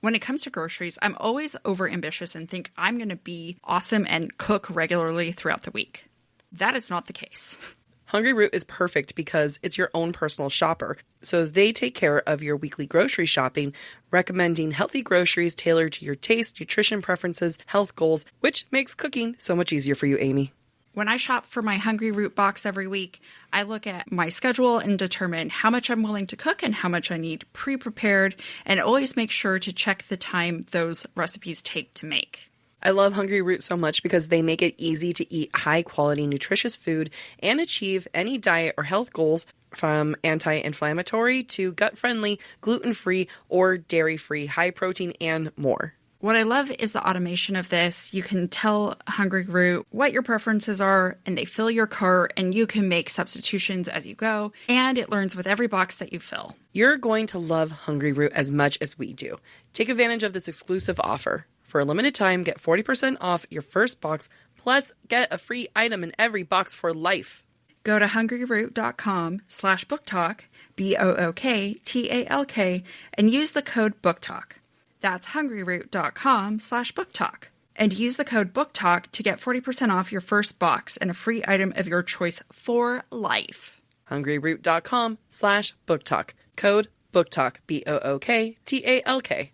When it comes to groceries, I'm always overambitious and think I'm going to be awesome and cook regularly throughout the week. That is not the case. Hungry Root is perfect because it's your own personal shopper. So they take care of your weekly grocery shopping, recommending healthy groceries tailored to your taste, nutrition preferences, health goals, which makes cooking so much easier for you, Amy. When I shop for my Hungry Root box every week, I look at my schedule and determine how much I'm willing to cook and how much I need pre-prepared, and always make sure to check the time those recipes take to make. I love Hungry Root so much because they make it easy to eat high-quality, nutritious food and achieve any diet or health goals, from anti-inflammatory to gut-friendly, gluten-free, or dairy-free, high-protein, and more. What I love is the automation of this. You can tell Hungry Root what your preferences are, and they fill your cart, and you can make substitutions as you go, and it learns with every box that you fill. You're going to love Hungry Root as much as we do. Take advantage of this exclusive offer. For a limited time, get 40% off your first box, plus get a free item in every box for life. Go to hungryroot.com/booktalk, BOOKTALK, and use the code BOOKTALK. That's hungryroot.com/booktalk. And use the code BOOKTALK to get 40% off your first box and a free item of your choice for life. hungryroot.com/booktalk. Code BOOKTALK, BOOKTALK.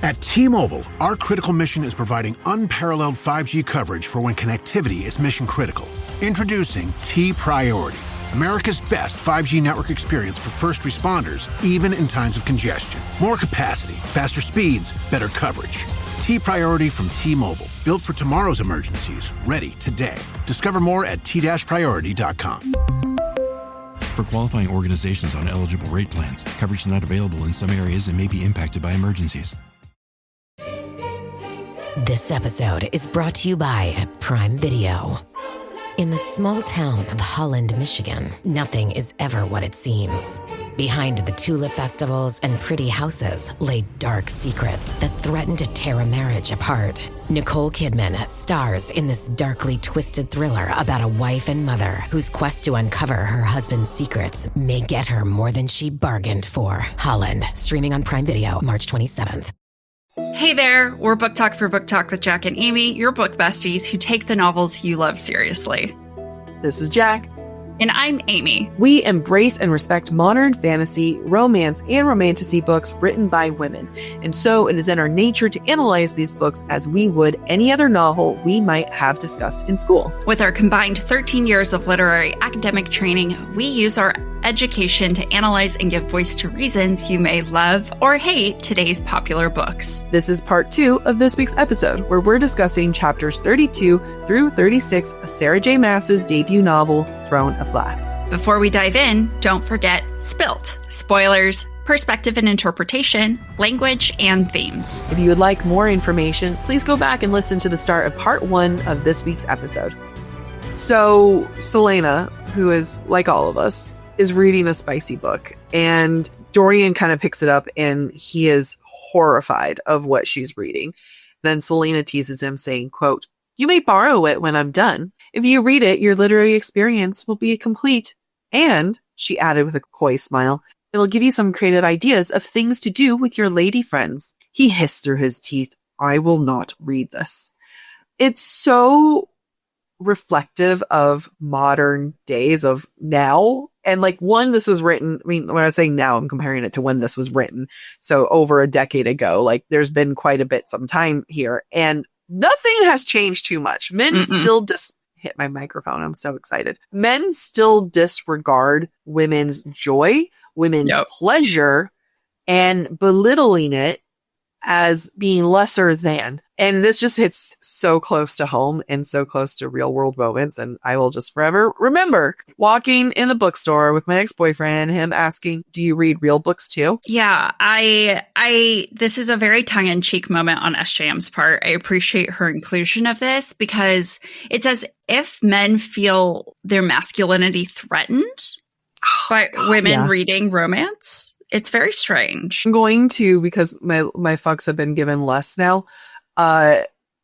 At T-Mobile, our critical mission is providing unparalleled 5G coverage for when connectivity is mission critical. Introducing T-Priority, America's best 5G network experience for first responders, even in times of congestion. More capacity, faster speeds, better coverage. T-Priority from T-Mobile, built for tomorrow's emergencies, ready today. Discover more at t-priority.com. For qualifying organizations on eligible rate plans, coverage not available in some areas and may be impacted by emergencies. This episode is brought to you by Prime Video. In the small town of Holland, Michigan, nothing is ever what it seems. Behind the tulip festivals and pretty houses lay dark secrets that threaten to tear a marriage apart. Nicole Kidman stars in this darkly twisted thriller about a wife and mother whose quest to uncover her husband's secrets may get her more than she bargained for. Holland, streaming on Prime Video March 27th. Hey there, we're Book Talk for Book Talk with Jac and Amy, your book besties who take the novels you love seriously. This is Jac. And I'm Amy. We embrace and respect modern fantasy, romance, and romantasy books written by women. And so it is in our nature to analyze these books as we would any other novel we might have discussed in school. With our combined 13 years of literary academic training, we use our education to analyze and give voice to reasons you may love or hate today's popular books. This is part 2 of this week's episode, where we're discussing chapters 32 through 36 of Sarah J. Maas's debut novel, Throne of Glass. Before we dive in, don't forget SPILT, spoilers, perspective and interpretation, language, and themes. If you would like more information, please go back and listen to the start of part 1 of this week's episode. So, Selena, who is like all of us, is reading a spicy book, and Dorian kind of picks it up and he is horrified of what she's reading. Then Selena teases him, saying, quote, "You may borrow it when I'm done. If you read it, your literary experience will be complete. And," she added with a coy smile, "it'll give you some creative ideas of things to do with your lady friends." He hissed through his teeth, "I will not read this." It's so reflective of modern days of now. And like when this was written, I mean, when I was saying now, I'm comparing it to when this was written. So over a decade ago, like there's been quite a bit some time here, and nothing has changed too much. Men still hit my microphone. I'm so excited. Men still disregard women's joy, women's pleasure, and belittling it as being lesser than. And this just hits so close to home and so close to real world moments. And I will just forever remember walking in the bookstore with my ex-boyfriend, him asking, "Do you read real books too?" Yeah, this is a very tongue-in-cheek moment on SJM's part. I appreciate her inclusion of this because it's as if men feel their masculinity threatened by women reading romance. It's very strange. I'm going to, because my fucks have been given less now.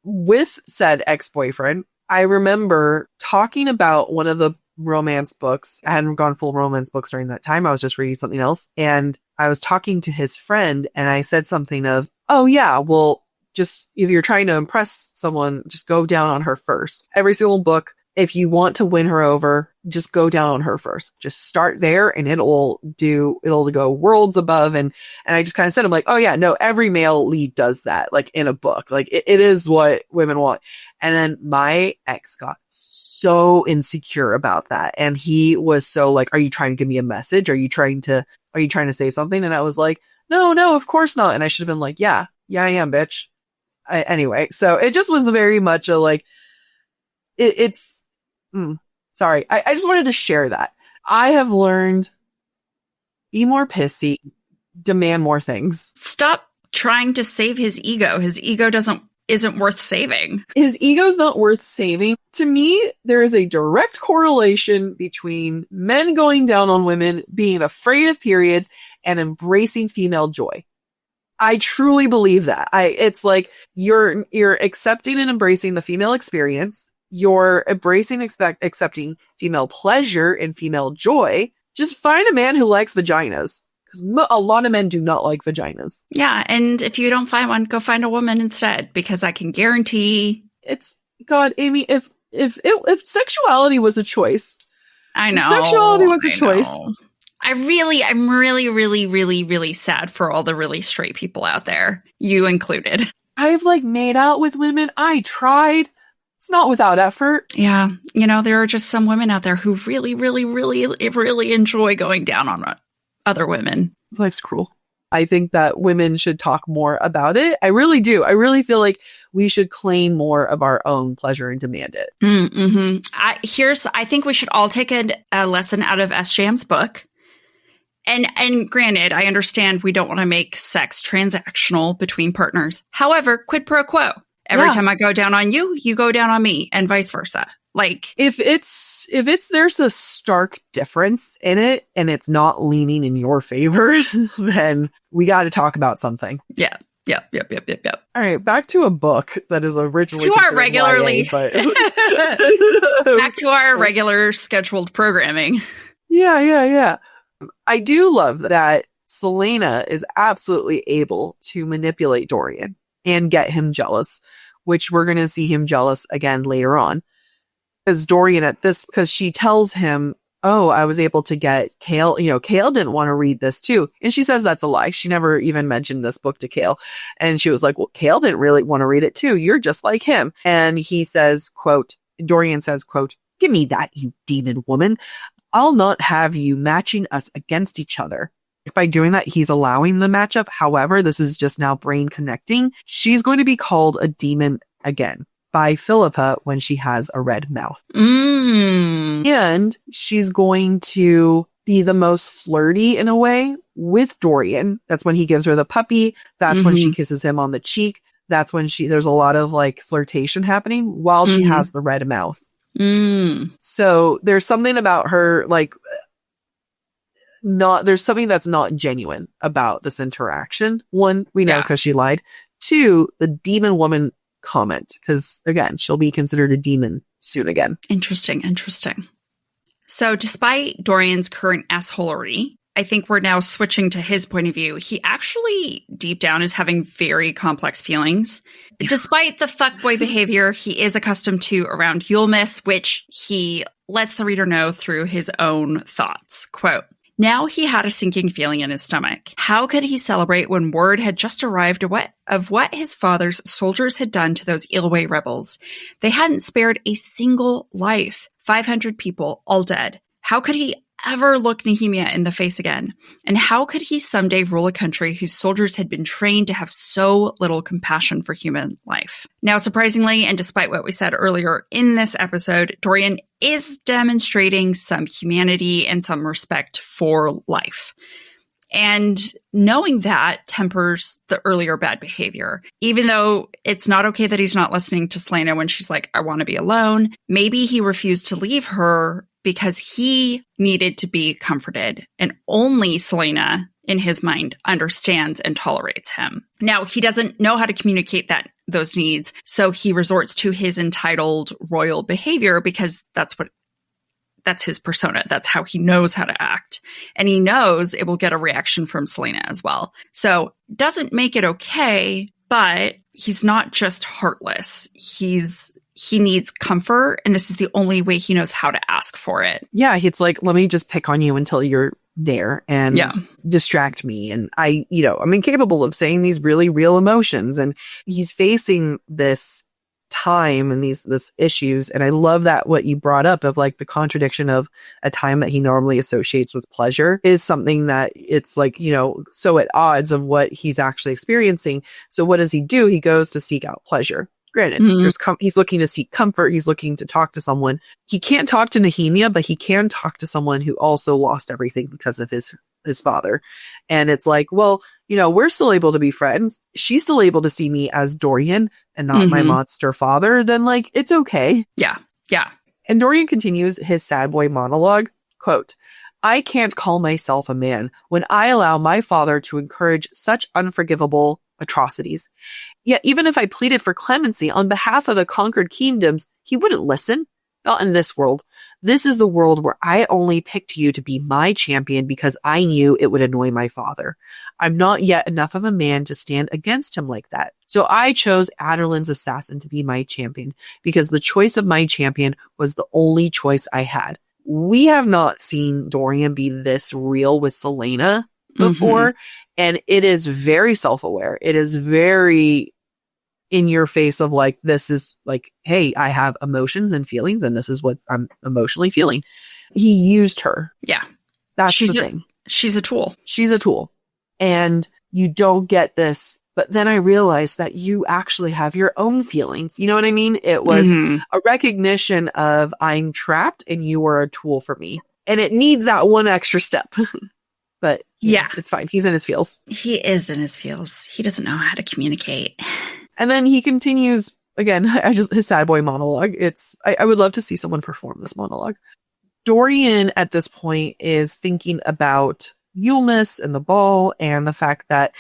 With said ex-boyfriend, I remember talking about one of the romance books. I hadn't gone full romance books during that time. I was just reading something else. And I was talking to his friend and I said something of, oh yeah, well, just if you're trying to impress someone, just go down on her first. Every single book, if you want to win her over, just go down on her first. Just start there and it'll go worlds above. And I just kind of said, I'm like, oh yeah, no, every male lead does that, like in a book. Like it is what women want. And then my ex got so insecure about that. And he was so like, are you trying to give me a message? Are you trying to say something? And I was like, no, of course not. And I should have been like, yeah, I am, bitch. Anyway, so it just was very much a like, sorry. I just wanted to share that. I have learned, be more pissy, demand more things. Stop trying to save his ego. His ego isn't worth saving. His ego's not worth saving. To me, there is a direct correlation between men going down on women, being afraid of periods, and embracing female joy. I truly believe that. It's like you're accepting and embracing the female experience. You're embracing, accepting female pleasure and female joy. Just find a man who likes vaginas. Because a lot of men do not like vaginas. Yeah, and if you don't find one, go find a woman instead. Because I can guarantee... God, Amy, if sexuality was a choice... I know. Sexuality was a choice. I'm really, really, really, really sad for all the really straight people out there. You included. I've made out with women. I tried. It's not without effort. Yeah. There are just some women out there who really, really, really, really enjoy going down on other women. Life's cruel. I think that women should talk more about it. I really do. I really feel like we should claim more of our own pleasure and demand it. Mm-hmm. I think we should all take a lesson out of SJM's book. And granted, I understand we don't want to make sex transactional between partners. However, quid pro quo. Every time I go down on you, you go down on me, and vice versa. If there's a stark difference in it and it's not leaning in your favor, then we got to talk about something. Yeah. Yep. All right, back to a book that is originally to our regularly YA, but... back to our regular scheduled programming. Yeah. I do love that Selena is absolutely able to manipulate Dorian and get him jealous, which we're going to see him jealous again later on. Because Dorian because she tells him, oh, I was able to get Kale, Kale didn't want to read this too. And she says that's a lie. She never even mentioned this book to Kale. And she was like, well, Kale didn't really want to read it too. You're just like him. And he says, quote, Dorian says, quote, give me that, you demon woman. I'll not have you matching us against each other. By doing that, he's allowing the matchup. However, this is just now brain connecting. She's going to be called a demon again by Philippa when she has a red mouth. And she's going to be the most flirty in a way with Dorian. That's when he gives her the puppy. That's when she kisses him on the cheek. That's when there's a lot of flirtation happening while she has the red mouth. So there's something about her, there's something that's not genuine about this interaction. One, we know because she lied. Two, the demon woman comment, because again, she'll be considered a demon soon again. Interesting. So despite Dorian's current assholery, I think we're now switching to his point of view. He actually, deep down, is having very complex feelings. Despite the fuckboy behavior he is accustomed to around Yulmus, which he lets the reader know through his own thoughts. Quote, now he had a sinking feeling in his stomach. How could he celebrate when word had just arrived of what his father's soldiers had done to those Ilway rebels? They hadn't spared a single life. 500 people, all dead. How could he ever look Nehemia in the face again? And how could he someday rule a country whose soldiers had been trained to have so little compassion for human life? Now, surprisingly, and despite what we said earlier in this episode, Dorian is demonstrating some humanity and some respect for life. And knowing that tempers the earlier bad behavior. Even though it's not okay that he's not listening to Selena when she's like, I want to be alone. Maybe he refused to leave her because he needed to be comforted, and only Selena, in his mind, understands and tolerates him. Now, he doesn't know how to communicate those needs, so he resorts to his entitled royal behavior because that's what that's his persona. That's how he knows how to act. And he knows it will get a reaction from Selena as well. So doesn't make it okay, but he's not just heartless. He needs comfort, and this is the only way he knows how to ask for it. Yeah, it's like, let me just pick on you until you're there and distract me. And I'm incapable of saying these really real emotions. And he's facing this time and this issues. And I love that what you brought up of like the contradiction of a time that he normally associates with pleasure is something that it's like, so at odds of what he's actually experiencing. So what does he do? He goes to seek out pleasure. Granted, he's looking to seek comfort. He's looking to talk to someone. He can't talk to Nehemia, but he can talk to someone who also lost everything because of his father. And it's like, well, we're still able to be friends. She's still able to see me as Dorian and not my monster father. Then like, it's okay. Yeah. Yeah. And Dorian continues his sad boy monologue, quote, I can't call myself a man when I allow my father to encourage such unforgivable atrocities. Yet even if I pleaded for clemency on behalf of the conquered kingdoms, he wouldn't listen. Not in this world. This is the world where I only picked you to be my champion because I knew it would annoy my father. I'm not yet enough of a man to stand against him like that. So I chose Aderlin's assassin to be my champion because the choice of my champion was the only choice I had. We have not seen Dorian be this real with Selena before. And it is very self-aware. It is very in your face of like, this is like, hey, I have emotions and feelings and this is what I'm emotionally feeling. He used her. Yeah. That's the thing. She's a tool. She's a tool. And you don't get this. But then I realized that you actually have your own feelings. You know what I mean? It was a recognition of I'm trapped and you are a tool for me. And it needs that one extra step. But yeah, it's fine. He's in his feels. He is in his feels. He doesn't know how to communicate. And then he continues again, his sad boy monologue. I would love to see someone perform this monologue. Dorian at this point is thinking about Yulemas and the ball and the fact that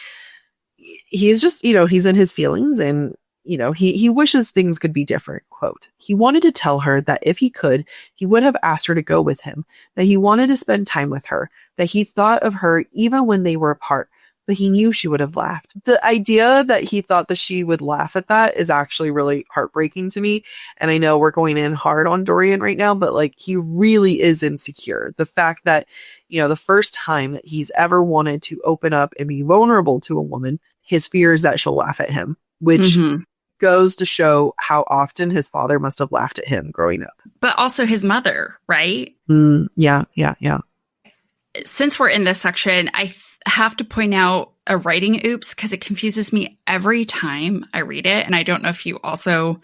he's just, he's in his feelings and, he wishes things could be different. Quote, he wanted to tell her that if he could, he would have asked her to go with him, that he wanted to spend time with her, that he thought of her even when they were apart, but he knew she would have laughed. The idea that he thought that she would laugh at that is actually really heartbreaking to me. And I know we're going in hard on Dorian right now, but like he really is insecure. The fact that, the first time that he's ever wanted to open up and be vulnerable to a woman, his fear is that she'll laugh at him, which goes to show how often his father must have laughed at him growing up. But also his mother, right? Yeah. Since we're in this section, I have to point out a writing oops because it confuses me every time I read it. And I don't know if you also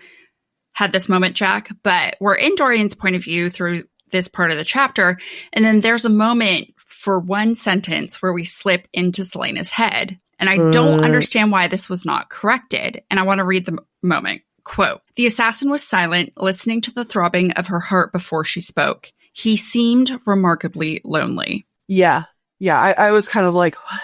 had this moment, Jack, but we're in Dorian's point of view through this part of the chapter. And then there's a moment for one sentence where we slip into Selena's head. And I don't understand why this was not corrected. And I want to read the moment. Quote, the assassin was silent, listening to the throbbing of her heart before she spoke. He seemed remarkably lonely. Yeah. I was kind of like, what?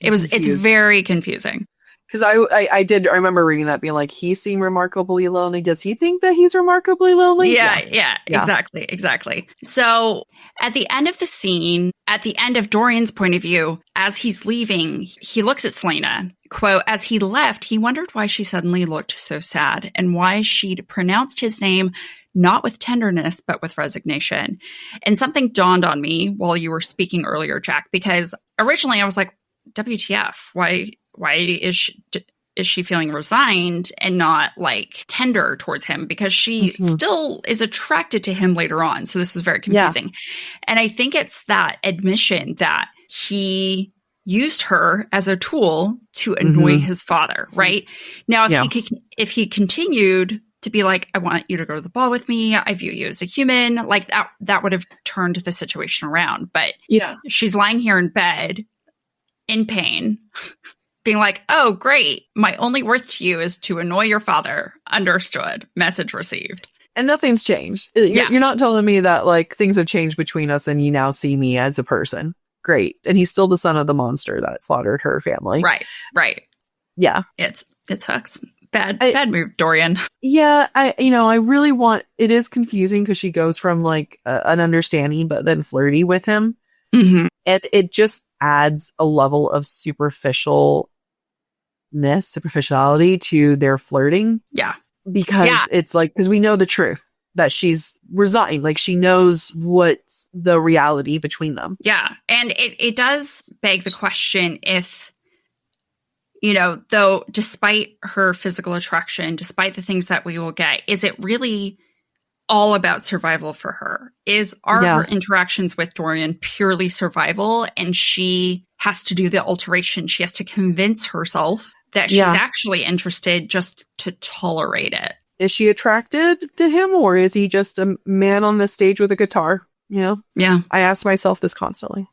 It's very confusing. Because I remember reading that being like, he seemed remarkably lonely. Does he think that he's remarkably lonely? Yeah, exactly. So at the end of the scene, at the end of Dorian's point of view, as he's leaving, he looks at Selena. Quote, as he left, he wondered why she suddenly looked so sad and why she'd pronounced his name not with tenderness, but with resignation. And something dawned on me while you were speaking earlier, Jack, because originally I was like, WTF, why is she feeling resigned and not like tender towards him? Because she still is attracted to him later on. So this was very confusing. Yeah. And I think it's that admission that he used her as a tool to annoy his father, right? Now, if he continued to be like, I want you to go to the ball with me, I view you as a human, like that would have turned the situation around. But she's lying here in bed in pain, being like, oh, great. My only worth to you is to annoy your father. Understood. Message received. And nothing's changed. You're not telling me that like things have changed between us and you now see me as a person. Great. And he's still the son of the monster that slaughtered her family. Right. Yeah. It sucks. Bad move, Dorian. Yeah, I really want, it is confusing because she goes from like an understanding, but then flirty with him. Mm-hmm. And it just adds a level of superficiality to their flirting. Yeah. Because it's like, because we know the truth that she's resigned. Like she knows what's the reality between them. Yeah. And it does beg the question if, though, despite her physical attraction, despite the things that we will get, is it really all about survival for her? Are her interactions with Dorian purely survival, and she has to do the alteration? She has to convince herself that she's actually interested just to tolerate it. Is she attracted to him, or is he just a man on the stage with a guitar? Yeah. I ask myself this constantly.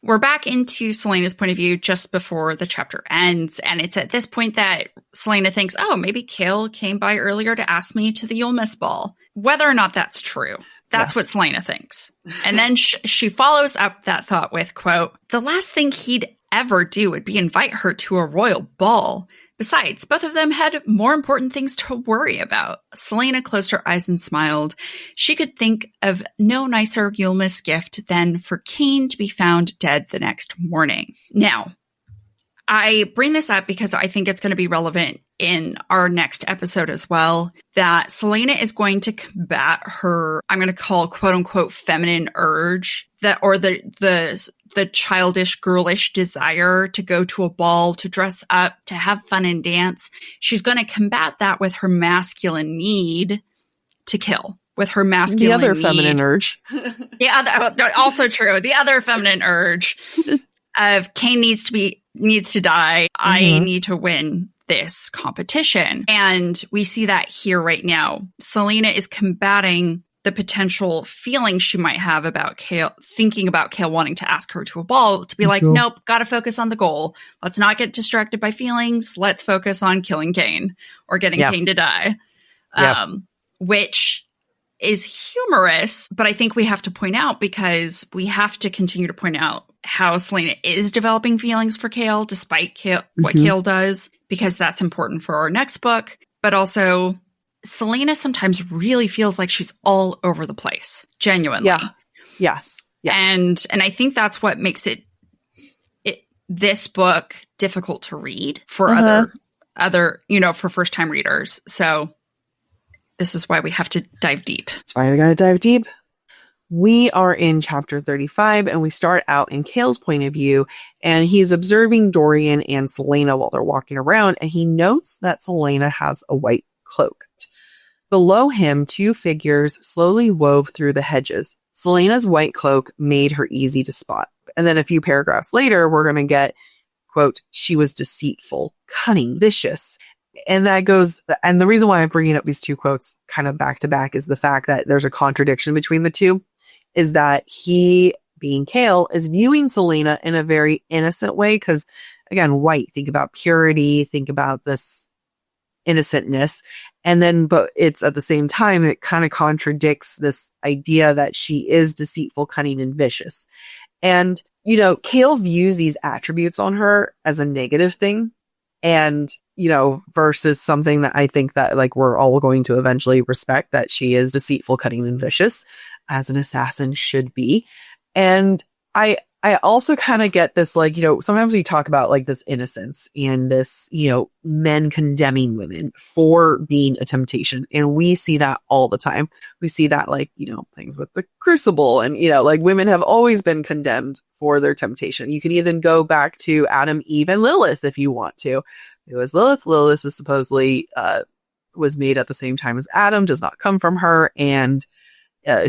We're back into Celaena's point of view just before the chapter ends. And it's at this point that Celaena thinks, oh, maybe Chaol came by earlier to ask me to the You'll Miss ball. Whether or not that's true, that's what Celaena thinks. And then she follows up that thought with, quote, the last thing he'd ever do would be invite her to a royal ball. Besides, both of them had more important things to worry about. Celaena closed her eyes and smiled. She could think of no nicer You'll Miss gift than for Cain to be found dead the next morning. Now, I bring this up because I think it's going to be relevant in our next episode as well, that Celaena is going to combat her, I'm going to call quote unquote feminine urge, the childish, girlish desire to go to a ball, to dress up, to have fun and dance. She's going to combat that with her masculine need to kill, with her masculine The other feminine urge. Also true. The other feminine urge of Cain needs to die. I need to win this competition. And we see that here right now. Celaena is combating the potential feelings she might have about Chaol, thinking about Chaol wanting to ask her to a ball, to be like, nope, gotta focus on the goal. Let's not get distracted by feelings. Let's focus on killing Cain or getting Cain to die. Which is humorous, but I think we have to point out, because we have to continue to point out how Celaena is developing feelings for Chaol, despite what Chaol does, because that's important for our next book. But also, Celaena sometimes really feels like she's all over the place, genuinely. Yeah. Yes. And I think that's what makes this book difficult to read for other, for first time readers. So this is why we have to dive deep. That's why we got to dive deep. We are in chapter 35, and we start out in Chaol's point of view, and he's observing Dorian and Celaena while they're walking around, and he notes that Celaena has a white cloak. Below him, two figures slowly wove through the hedges. Celaena's white cloak made her easy to spot. And then a few paragraphs later, we're going to get, quote, she was deceitful, cunning, vicious. And that goes, and the reason why I'm bringing up these two quotes kind of back to back is the fact that there's a contradiction between the two, is that he, being Chaol, is viewing Celaena in a very innocent way. Because again, white, think about purity, think about this innocentness. And then, but it's at the same time, it kind of contradicts this idea that she is deceitful, cunning, and vicious. And, Chaol views these attributes on her as a negative thing. And, versus something that I think that like we're all going to eventually respect, that she is deceitful, cunning, and vicious, as an assassin should be. And I also kind of get this, like, sometimes we talk about like this innocence and this, men condemning women for being a temptation. And we see that all the time. We see that like, things with the Crucible, and, like women have always been condemned for their temptation. You can even go back to Adam, Eve, and Lilith if you want to. It was Lilith. Lilith is supposedly, was made at the same time as Adam, does not come from her. And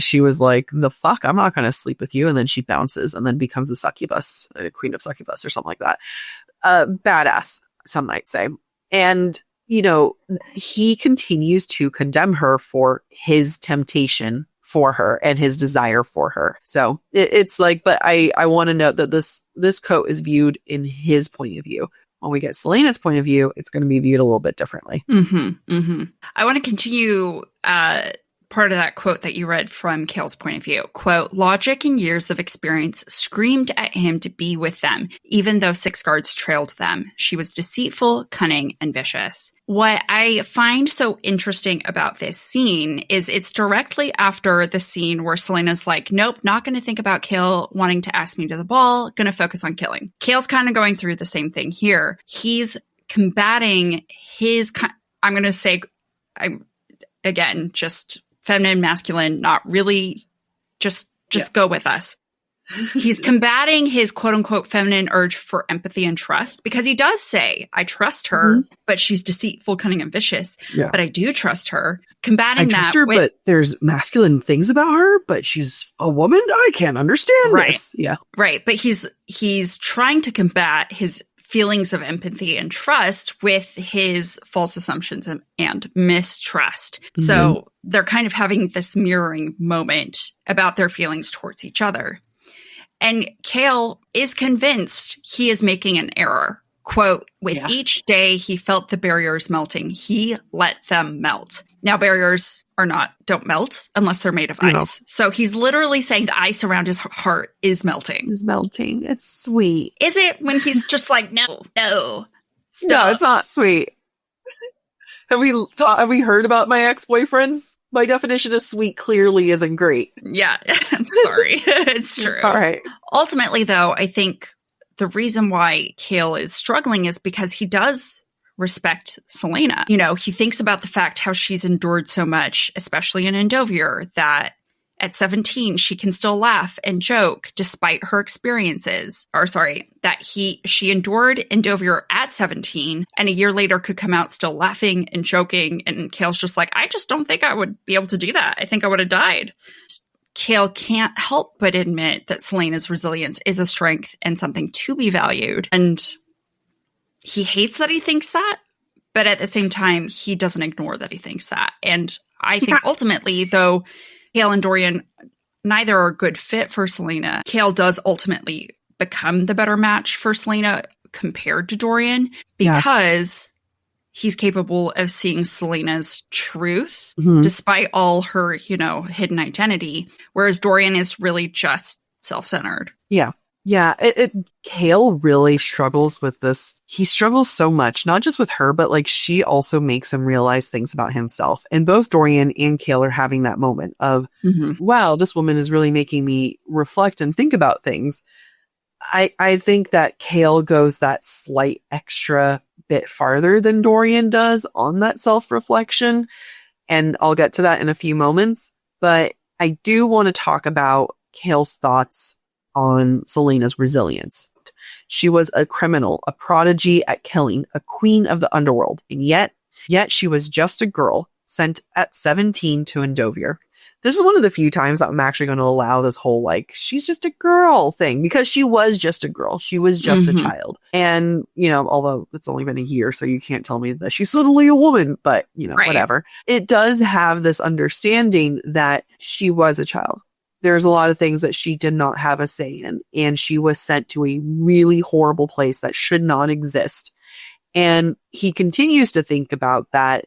she was like, the fuck, I'm not going to sleep with you. And then she bounces and then becomes a succubus, a queen of succubus or something like that. Badass, some might say. And, he continues to condemn her for his temptation for her and his desire for her. So it's like, but I want to note that this coat is viewed in his point of view. When we get Celaena's point of view, it's going to be viewed a little bit differently. I want to continue part of that quote that you read from Kale's point of view. Quote, logic and years of experience screamed at him to be with them, even though 6 guards trailed them. She was deceitful, cunning, and vicious. What I find so interesting about this scene is it's directly after the scene where Celaena's like, nope, not going to think about Kale wanting to ask me to the ball, going to focus on killing. Kale's kind of going through the same thing here. He's combating his, I'm going to say, again, just feminine, masculine, not really, just go with us. He's combating his quote unquote feminine urge for empathy and trust, because he does say, I trust her, but she's deceitful, cunning, and vicious. Yeah. But I do trust her. Combating I trust her, but there's masculine things about her, but she's a woman. I can't understand this. Yeah. Right. But he's trying to combat his feelings of empathy and trust with his false assumptions and mistrust. So they're kind of having this mirroring moment about their feelings towards each other. And Kale is convinced he is making an error. Quote, with each day he felt the barriers melting. He let them melt. Now barriers don't melt unless they're made of ice. So he's literally saying the ice around his heart is melting. It's melting. It's sweet. Is it when he's just like, no, stop. No, it's not sweet. Have we heard about my ex-boyfriends? My definition of sweet clearly isn't great. Yeah, I'm sorry. It's true. It's all right. Ultimately, though, I think the reason why Kale is struggling is because he does respect Celaena. You know, he thinks about the fact how she's endured so much, especially in Endovier, that at 17, she can still laugh and joke despite her experiences. She endured Endovier at 17, and a year later could come out still laughing and joking. And Kale's just like, I just don't think I would be able to do that. I think I would have died. Kale can't help but admit that Celaena's resilience is a strength and something to be valued. And he hates that he thinks that, but at the same time, he doesn't ignore that he thinks that. And I think ultimately, though, Kale and Dorian neither are a good fit for Celaena, Kale does ultimately become the better match for Celaena compared to Dorian because he's capable of seeing Celaena's truth despite all her, hidden identity, whereas Dorian is really just self-centered. Yeah. Yeah, Kale really struggles with this. He struggles so much, not just with her, but like she also makes him realize things about himself. And both Dorian and Kale are having that moment of, wow, this woman is really making me reflect and think about things. I think that Kale goes that slight extra bit farther than Dorian does on that self-reflection. And I'll get to that in a few moments. But I do want to talk about Kale's thoughts on Celaena's resilience. She was a criminal, a prodigy at killing, a queen of the underworld, and yet she was just a girl sent at 17 to Endovier. This is one of the few times that I'm actually going to allow this whole, she's just a girl thing, because she was just a girl. She was just a child. And, although it's only been a year, so you can't tell me that she's suddenly a woman, but, whatever. It does have this understanding that she was a child. There's a lot of things that she did not have a say in, and she was sent to a really horrible place that should not exist. And he continues to think about that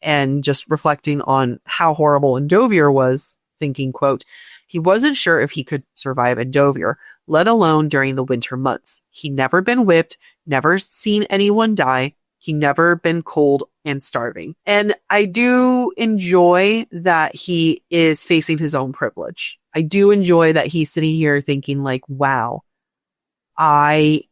and just reflecting on how horrible Endovier was, thinking, quote, he wasn't sure if he could survive Endovier, let alone during the winter months. He'd never been whipped, never seen anyone die. He'd never been cold and starving. And I do enjoy that he is facing his own privilege. I do enjoy that he's sitting here thinking wow, I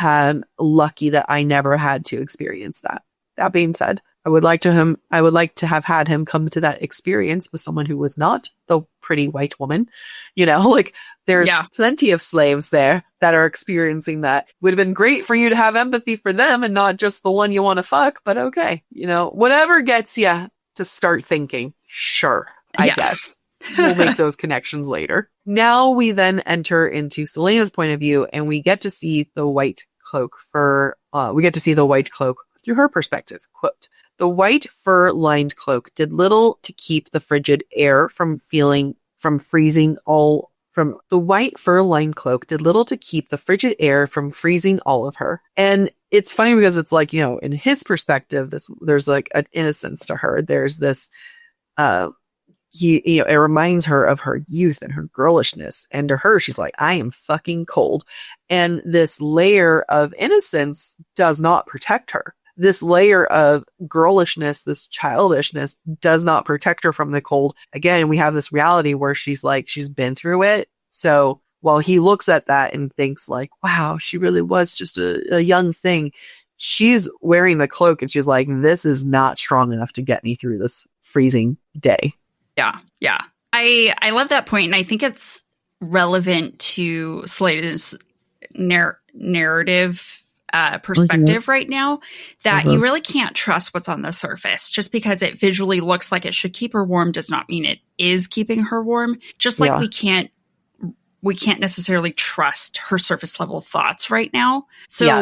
am lucky that I never had to experience that. That being said, I would like to have had him come to that experience with someone who was not the pretty white woman. There's plenty of slaves there that are experiencing that. Would have been great for you to have empathy for them and not just the one you want to fuck, but okay. Whatever gets you to start thinking, sure, I guess. We'll make those connections later. Now we then enter into Celaena's point of view, and we get to see the white cloak through her perspective. Quote, the white fur-lined cloak did little to keep the frigid air from freezing all of her. And it's funny because it's in his perspective, there's an innocence to her. There's this it reminds her of her youth and her girlishness. And to her, she's like, I am fucking cold. And this layer of innocence does not protect her. This layer of girlishness, this childishness does not protect her from the cold. Again, we have this reality where she's like, she's been through it. So while he looks at that and thinks like, wow, she really was just a young thing, she's wearing the cloak and she's like, this is not strong enough to get me through this freezing day. Yeah. Yeah. I love that point, and I think it's relevant to Selena's narrative perspective right now, that you really can't trust what's on the surface. Just because it visually looks like it should keep her warm does not mean it is keeping her warm. Just like we can't necessarily trust her surface level thoughts right now. So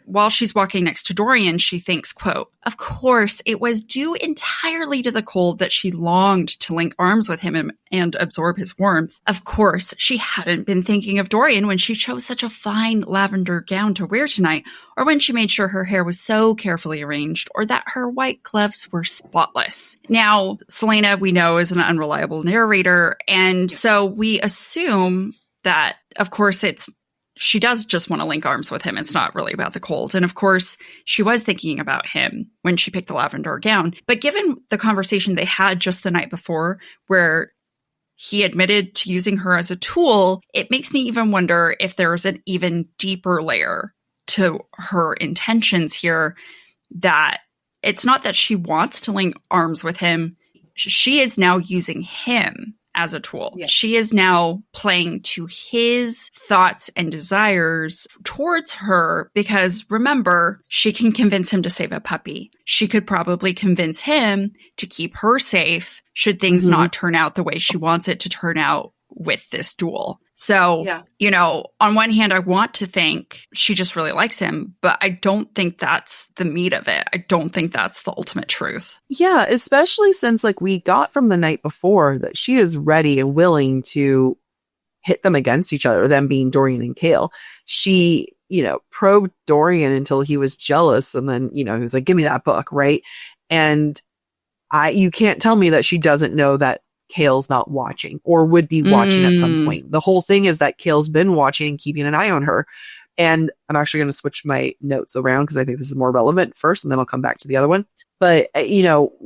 while she's walking next to Dorian, she thinks, quote, of course, it was due entirely to the cold that she longed to link arms with him and absorb his warmth. Of course, she hadn't been thinking of Dorian when she chose such a fine lavender gown to wear tonight, or when she made sure her hair was so carefully arranged, or that her white gloves were spotless. Now, Selena, we know, is an unreliable narrator, and so we assume that, of course, she does just want to link arms with him. It's not really about the cold. And of course, she was thinking about him when she picked the lavender gown. But given the conversation they had just the night before, where he admitted to using her as a tool, it makes me even wonder if there's an even deeper layer to her intentions here, that it's not that she wants to link arms with him. She is now using him as a tool. Yeah. She is now playing to his thoughts and desires towards her, because remember, she can convince him to save a puppy. She could probably convince him to keep her safe should things not turn out the way she wants it to turn out with this duel. So, on one hand, I want to think she just really likes him, but I don't think that's the meat of it. I don't think that's the ultimate truth. Yeah, especially since we got from the night before that she is ready and willing to hit them against each other, them being Dorian and Kale. She, probed Dorian until he was jealous, and then, he was like, give me that book, right? And you can't tell me that she doesn't know that Kale's not watching, or would be watching at some point. The whole thing is that Kale's been watching and keeping an eye on her. And I'm actually going to switch my notes around because I think this is more relevant first, and then I'll come back to the other one. But,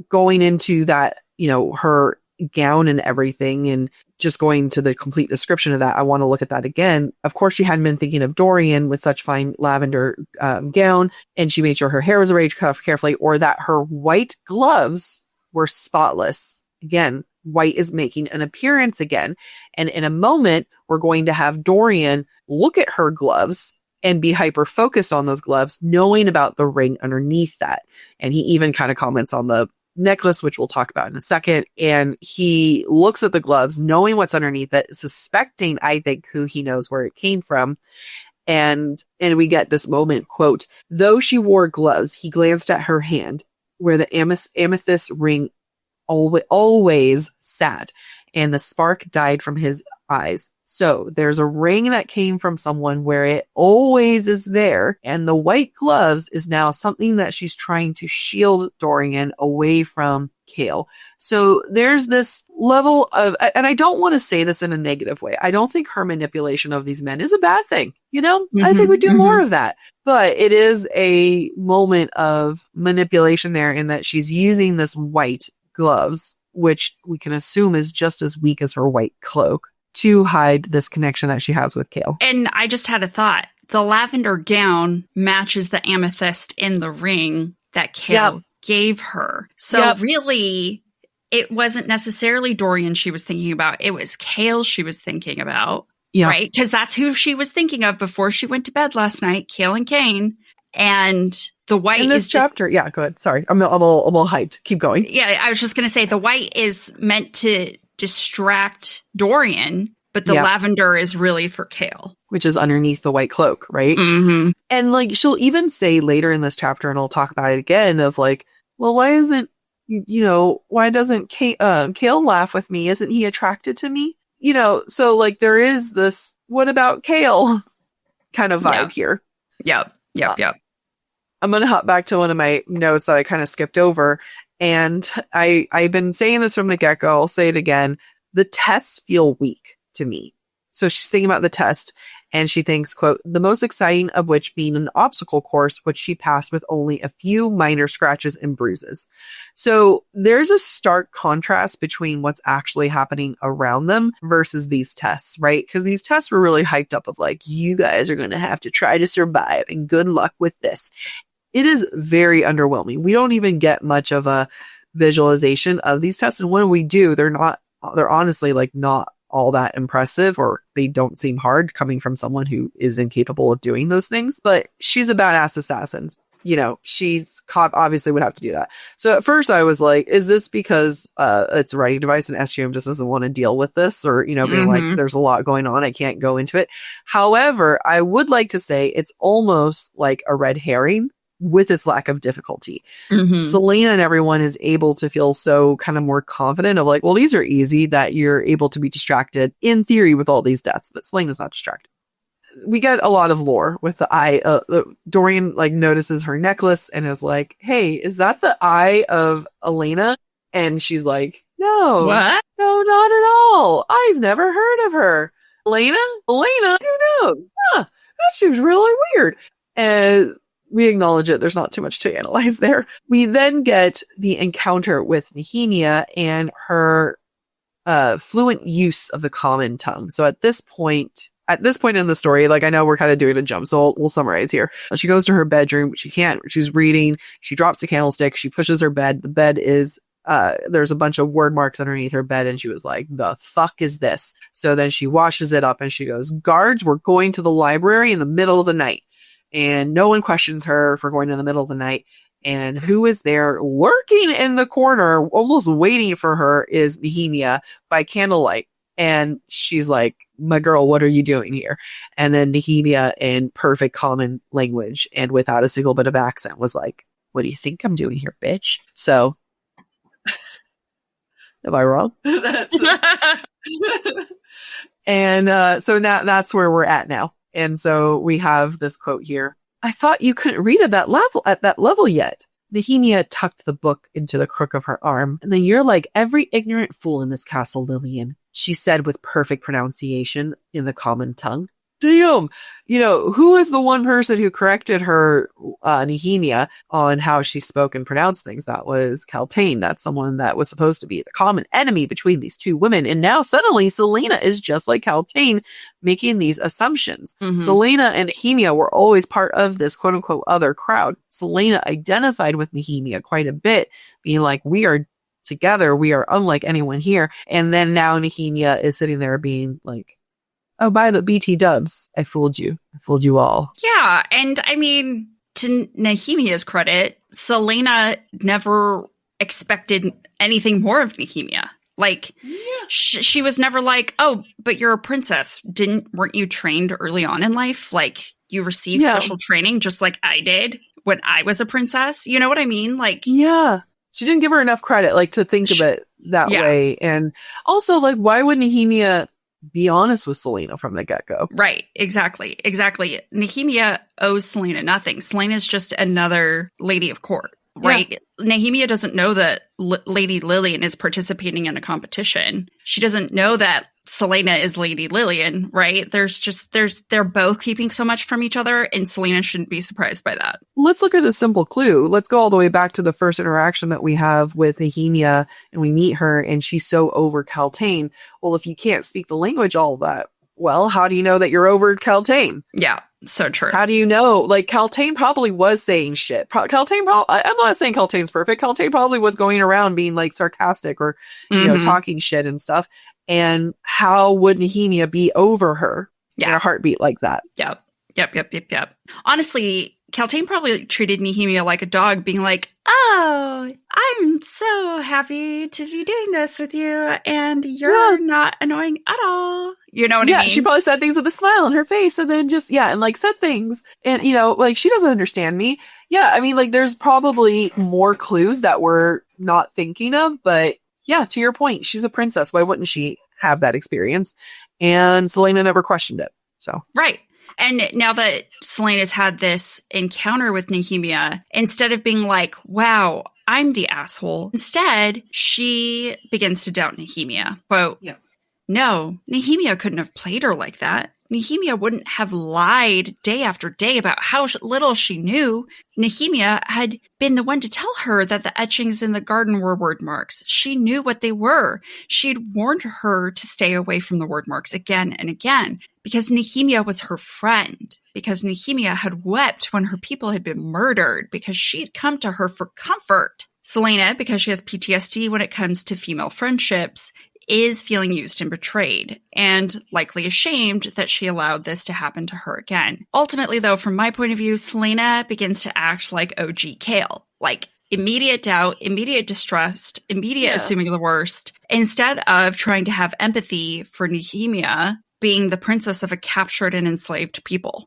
going into that, her gown and everything, and just going to the complete description of that, I want to look at that again. Of course, she hadn't been thinking of Dorian with such fine lavender gown, and she made sure her hair was arranged carefully, or that her white gloves were spotless. Again, white is making an appearance again. And in a moment, we're going to have Dorian look at her gloves and be hyper focused on those gloves, knowing about the ring underneath that. And he even kind of comments on the necklace, which we'll talk about in a second. And he looks at the gloves, knowing what's underneath it, suspecting, I think, who he knows where it came from. And we get this moment, quote, though she wore gloves, he glanced at her hand where the amethyst ring always sat, and the spark died from his eyes. So there's a ring that came from someone where it always is there, and the white gloves is now something that she's trying to shield Dorian away from Kale. So there's this level of, and I don't want to say this in a negative way, I don't think her manipulation of these men is a bad thing. I think we do more of that. But it is a moment of manipulation there, in that she's using this white gloves, which we can assume is just as weak as her white cloak, to hide this connection that she has with Kale. And I just had a thought. The lavender gown matches the amethyst in the ring that Kale gave her. So really, it wasn't necessarily Dorian she was thinking about. It was Kale she was thinking about, right? Because that's who she was thinking of before she went to bed last night, Kale and Kane. And the white in this chapter, go ahead. Sorry, I'm a little hyped. Keep going. Yeah, I was just going to say the white is meant to distract Dorian, but the lavender is really for Kale, which is underneath the white cloak, right? Mm-hmm. And she'll even say later in this chapter, and I'll talk about it again, of well, why isn't why doesn't Kale laugh with me? Isn't he attracted to me? So there is this what about Kale kind of vibe here. Yep. I'm going to hop back to one of my notes that I kind of skipped over. And I've been saying this from the get-go. I'll say it again. The tests feel weak to me. So she's thinking about the test and she thinks, quote, the most exciting of which being an obstacle course, which she passed with only a few minor scratches and bruises. So there's a stark contrast between what's actually happening around them versus these tests, right? Because these tests were really hyped up of like, you guys are going to have to try to survive and good luck with this. It is very underwhelming. We don't even get much of a visualization of these tests. And when we do, they're honestly like not all that impressive, or they don't seem hard coming from someone who is incapable of doing those things. But she's a badass assassin. You know, she's obviously would have to do that. So at first I was like, is this because it's a writing device and SGM just doesn't want to deal with this, or, you know, being like, there's a lot going on, I can't go into it. However, I would like to say it's almost like a red herring with its lack of difficulty. Selena and everyone is able to feel so kind of more confident of like, well, these are easy, that you're able to be distracted in theory with all these deaths, but Selena's not distracted. We get a lot of lore with the eye. Dorian like notices her necklace and is like, hey, is that the eye of Elena? And she's like, no, What? No, not at all. I've never heard of her. Elena, who knows? Huh, that seems really weird. And we acknowledge it. There's not too much to analyze there. We then get the encounter with Nehemia and her fluent use of the common tongue. So at this point in the story, like I know we're kind of doing a jump, so we'll summarize here. She goes to her bedroom. She's reading. She drops the candlestick. She pushes her bed. The bed is there's a bunch of word marks underneath her bed, and she was like, the fuck is this? So then she washes it up and she goes, guards were going to the library in the middle of the night. And no one questions her for going in the middle of the night. And who is there lurking in the corner, almost waiting for her, is Nehemia by candlelight. And she's like, my girl, what are you doing here? And then Nehemia, in perfect common language and without a single bit of accent, was like, what do you think I'm doing here, bitch? So, am I wrong? And so now that's where we're at now. And so we have this quote here. I thought you couldn't read at that level yet. Nehemia tucked the book into the crook of her arm. And then you're like every ignorant fool in this castle, Lillian, she said with perfect pronunciation in the common tongue. Damn. You know, who is the one person who corrected her, Nehemia, on how she spoke and pronounced things? That was Kaltain. That's someone that was supposed to be the common enemy between these two women. And now suddenly Selena is just like Kaltain, making these assumptions. Selena and Nehemia were always part of this quote unquote other crowd. Selena identified with Nehemia quite a bit, being like, we are together. We are unlike anyone here. And then now Nehemia is sitting there being like, oh, by the BT dubs, I fooled you. I fooled you all. Yeah. And I mean, to Nehemia's credit, Selena never expected anything more of Nehemia. Like, she was never like, oh, but you're a princess. Weren't you trained early on in life? Like, you received special training just like I did when I was a princess. You know what I mean? Like, yeah. She didn't give her enough credit, like, to think of it that way. And also, like, why would Nehemia be honest with Selena from the get-go? Right. Exactly. Nehemia owes Selena nothing. Selena's just another lady of court, right? Yeah. Nehemia doesn't know that Lady Lillian is participating in a competition. She doesn't know that Selena is Lady Lillian, right? They're both keeping so much from each other, and Selena shouldn't be surprised by that. Let's look at a simple clue. Let's go all the way back to the first interaction that we have with Nehemia, and we meet her, and she's so over Kaltain. Well, if you can't speak the language, all that, well, how do you know that you're over Kaltain? Yeah, so true. How do you know? Like, Kaltain probably was saying shit. I'm not saying Kaltain's perfect. Kaltain probably was going around being, like, sarcastic or, you know, talking shit and stuff. And how would Nehemia be over her in a heartbeat like that? Yep. Honestly, Kaltain probably treated Nehemia like a dog, being like, oh, I'm so happy to be doing this with you, and you're not annoying at all. You know what I mean? Yeah, she probably said things with a smile on her face, and then just, and like said things. And, you know, like, she doesn't understand me. Yeah, I mean, like, there's probably more clues that we're not thinking of, but yeah, to your point, she's a princess. Why wouldn't she have that experience? And Selena never questioned it. So right. And now that Selena's had this encounter with Nehemia, instead of being like, wow, I'm the asshole. Instead, she begins to doubt Nehemia. Quote, Yeah. No, Nehemia couldn't have played her like that. Nehemia wouldn't have lied day after day about how little she knew. Nehemia had been the one to tell her that the etchings in the garden were word marks. She knew what they were. She'd warned her to stay away from the word marks again and again because Nehemia was her friend, because Nehemia had wept when her people had been murdered, because she'd come to her for comfort. Selena, because she has PTSD when it comes to female friendships, is feeling used and betrayed, and likely ashamed that she allowed this to happen to her again. Ultimately, though, from my point of view, Selena begins to act like OG Kale. Like, immediate doubt, immediate distrust, immediate assuming the worst, instead of trying to have empathy for Nehemia being the princess of a captured and enslaved people.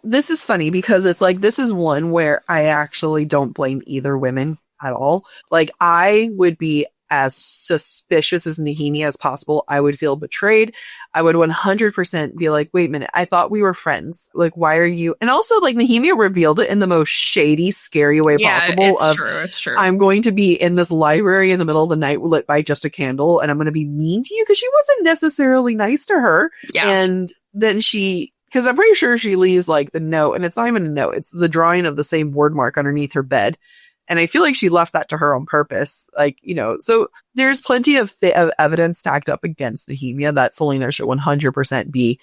This is funny because it's like, this is one where I actually don't blame either women at all. Like, I would be as suspicious as Nehemia as possible. I would feel betrayed. I would 100% be like, wait a minute, I thought we were friends. Like, why are you? And also, like, Nehemia revealed it in the most shady, scary way possible. It's true. I'm going to be in this library in the middle of the night lit by just a candle, and I'm going to be mean to you because she wasn't necessarily nice to her. Yeah. And then because I'm pretty sure she leaves like the note, and it's not even a note. It's the drawing of the same word mark underneath her bed. And I feel like she left that to her on purpose. Like, you know, so there's plenty of evidence stacked up against Nehemia that Selena should 100% be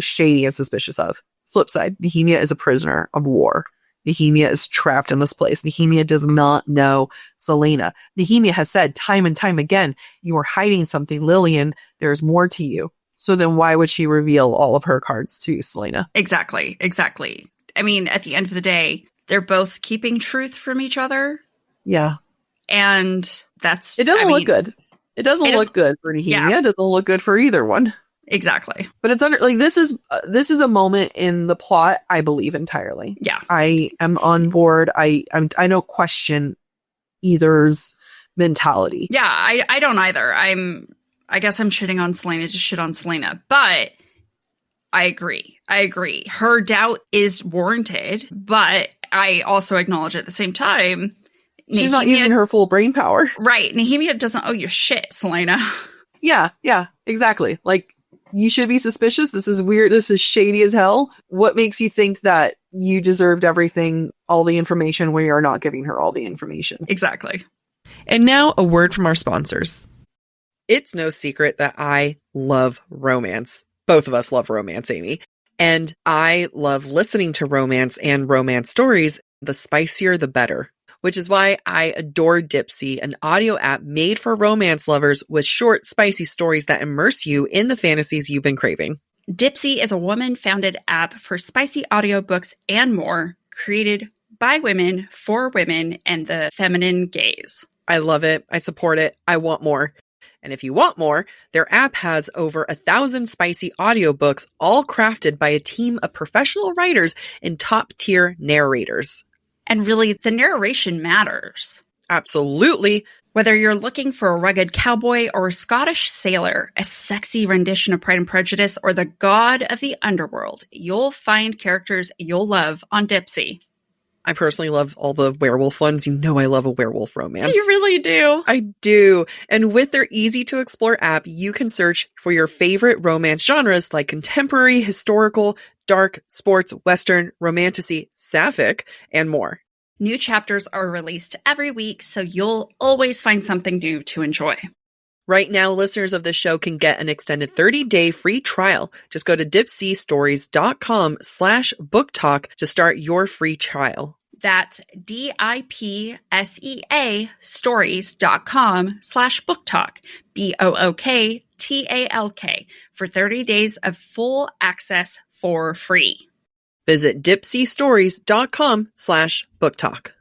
shady and suspicious of. Flip side, Nehemia is a prisoner of war. Nehemia is trapped in this place. Nehemia does not know Selena. Nehemia has said time and time again, you are hiding something, Lillian. There's more to you. So then why would she reveal all of her cards to Selena? Exactly. I mean, at the end of the day, they're both keeping truth from each other. Yeah. And it doesn't look good. It doesn't look good for Nehemia. Yeah. It doesn't look good for either one. Exactly. But it's this is a moment in the plot I believe entirely. Yeah. I am on board. I don't question either's mentality. Yeah, I don't either. I guess I'm shitting on Selena to shit on Selena, but I agree. Her doubt is warranted, but I also acknowledge at the same time, she's not using her full brain power. Right. Nehemia doesn't owe you shit, Selena. Yeah, exactly. Like, you should be suspicious. This is weird. This is shady as hell. What makes you think that you deserved everything, all the information, when you're not giving her all the information? Exactly. And now a word from our sponsors. It's no secret that I love romance. Both of us love romance, Amy. And I love listening to romance and romance stories. The spicier, the better. Which is why I adore Dipsea, an audio app made for romance lovers with short, spicy stories that immerse you in the fantasies you've been craving. Dipsea is a woman-founded app for spicy audiobooks and more, created by women, for women, and the feminine gaze. I love it. I support it. I want more. And if you want more, their app has over 1,000 spicy audiobooks, all crafted by a team of professional writers and top-tier narrators. And really, the narration matters. Absolutely. Whether you're looking for a rugged cowboy or a Scottish sailor, a sexy rendition of Pride and Prejudice, or the god of the underworld, you'll find characters you'll love on Dipsea. I personally love all the werewolf ones. You know I love a werewolf romance. You really do. I do. And with their easy-to-explore app, you can search for your favorite romance genres like contemporary, historical, dark, sports, western, romantasy, sapphic, and more. New chapters are released every week, so you'll always find something new to enjoy. Right now, listeners of this show can get an extended 30-day free trial. Just go to dipseastories.com/booktalk to start your free trial. That's DIPSEA stories.com/booktalk, BOOKTALK, for 30 days of full access for free. Visit dipseastories.com/booktalk.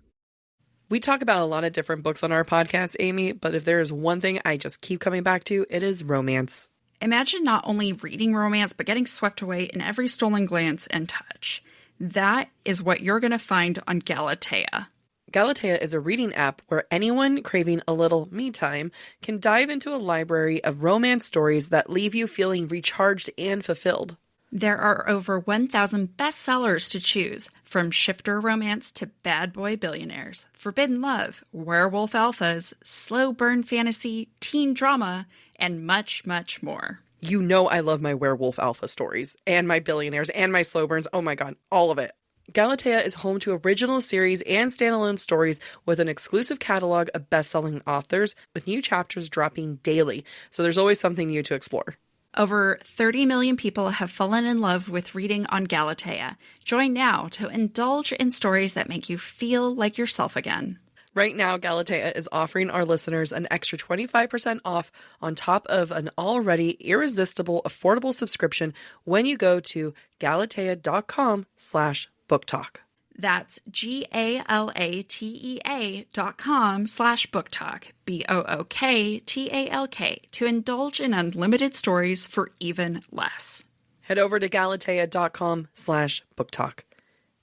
We talk about a lot of different books on our podcast, Amy, but if there is one thing I just keep coming back to, it is romance. Imagine not only reading romance, but getting swept away in every stolen glance and touch. That is what you're going to find on Galatea. Galatea is a reading app where anyone craving a little me time can dive into a library of romance stories that leave you feeling recharged and fulfilled. There are over 1,000 bestsellers to choose, from shifter romance to bad boy billionaires, forbidden love, werewolf alphas, slow burn fantasy, teen drama, and much, much more. You know I love my werewolf alpha stories, and my billionaires, and my slow burns. Oh my god, all of it. Galatea is home to original series and standalone stories with an exclusive catalog of best-selling authors, with new chapters dropping daily, so there's always something new to explore. Over 30 million people have fallen in love with reading on Galatea. Join now to indulge in stories that make you feel like yourself again. Right now, Galatea is offering our listeners an extra 25% off on top of an already irresistible, affordable subscription when you go to galatea.com/booktalk. That's GALATEA.com/booktalk, BOOKTALK, to indulge in unlimited stories for even less. Head over to galatea.com/booktalk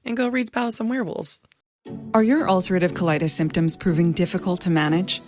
and go read about some werewolves. Are your ulcerative colitis symptoms proving difficult to manage?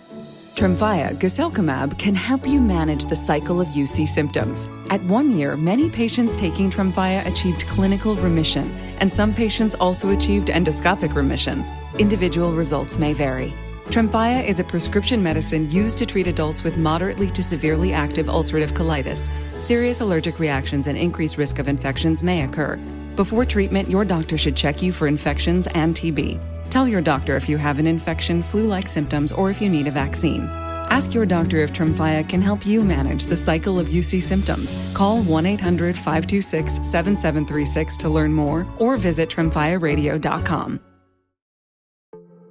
Tremfya guselkumab can help you manage the cycle of UC symptoms. At 1 year, many patients taking Tremfya achieved clinical remission, and some patients also achieved endoscopic remission. Individual results may vary. Tremfya is a prescription medicine used to treat adults with moderately to severely active ulcerative colitis. Serious allergic reactions and increased risk of infections may occur. Before treatment, your doctor should check you for infections and TB. Tell your doctor if you have an infection, flu-like symptoms, or if you need a vaccine. Ask your doctor if Tremfya can help you manage the cycle of UC symptoms. Call 1-800-526-7736 to learn more, or visit tremfyaradio.com.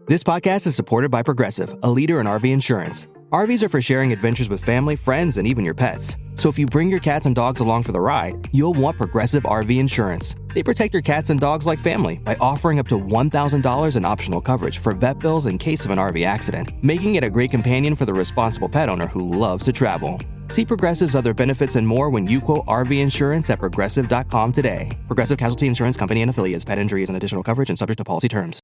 This podcast is supported by Progressive, a leader in RV insurance. RVs are for sharing adventures with family, friends, and even your pets. So if you bring your cats and dogs along for the ride, you'll want Progressive RV Insurance. They protect your cats and dogs like family by offering up to $1,000 in optional coverage for vet bills in case of an RV accident, making it a great companion for the responsible pet owner who loves to travel. See Progressive's other benefits and more when you quote RV Insurance at Progressive.com today. Progressive Casualty Insurance Company and Affiliates. Pet injuries and additional coverage and subject to policy terms.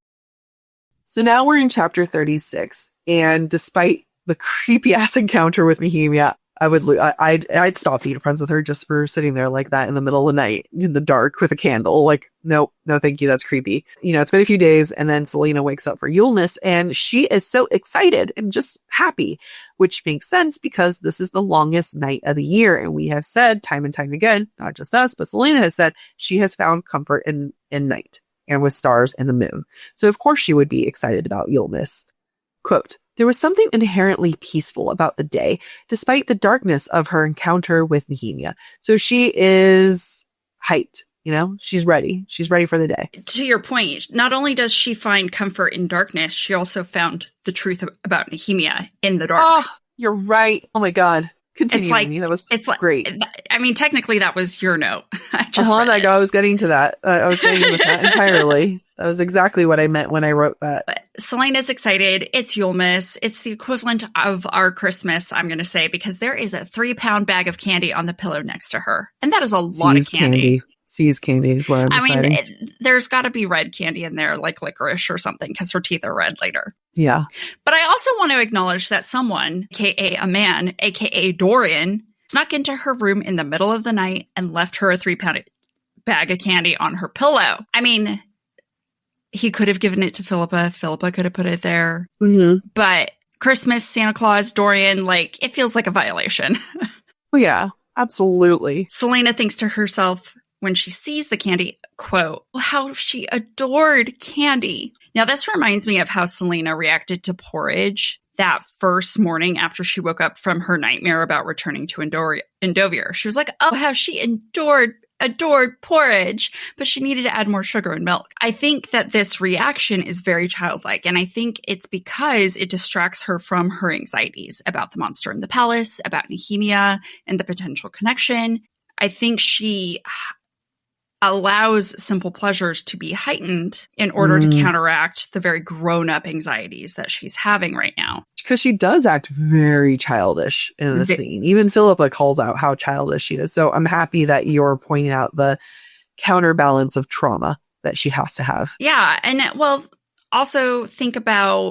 So now we're in chapter 36, and despite the creepy ass encounter with Nehemia, I'd stop being friends with her just for sitting there like that in the middle of the night in the dark with a candle. Like, nope, no, thank you. That's creepy. You know, it's been a few days, and then Selena wakes up for Yulemas, and she is so excited and just happy, which makes sense because this is the longest night of the year. And we have said time and time again, not just us, but Selena has said she has found comfort in night and with stars and the moon. So of course she would be excited about Yulemas. Quote, "There was something inherently peaceful about the day, despite the darkness of her encounter with Nehemia." So she is hyped, you know, she's ready. She's ready for the day. To your point, not only does she find comfort in darkness, she also found the truth about Nehemia in the dark. Oh, you're right. Oh my God. Continue, Amy. That was great. I mean, technically that was your note. I was getting to that. I was getting into that entirely. That was exactly what I meant when I wrote that. But Selena's excited. It's Yulemas. It's the equivalent of our Christmas, I'm going to say, because there is a 3-pound bag of candy on the pillow next to her. And that is a lot of candy. Seas candy is what I'm deciding. I mean, there's got to be red candy in there, like licorice or something, because her teeth are red later. Yeah. But I also want to acknowledge that someone, aka a man, aka Dorian, snuck into her room in the middle of the night and left her a 3-pound bag of candy on her pillow. I mean, he could have given it to Philippa. Philippa could have put it there. Mm-hmm. But Christmas, Santa Claus, Dorian, like, it feels like a violation. Well, yeah, absolutely. Selena thinks to herself, when she sees the candy, quote, how she adored candy. Now, this reminds me of how Selena reacted to porridge that first morning after she woke up from her nightmare about returning to Endovir. She was like, oh, how she adored porridge, but she needed to add more sugar and milk. I think that this reaction is very childlike, and I think it's because it distracts her from her anxieties about the monster in the palace, about Nehemia, and the potential connection. I think she allows simple pleasures to be heightened in order to counteract the very grown-up anxieties that she's having right now. Because she does act very childish in the scene. Even Philippa calls out how childish she is. So I'm happy that you're pointing out the counterbalance of trauma that she has to have. Yeah. And well, also think about,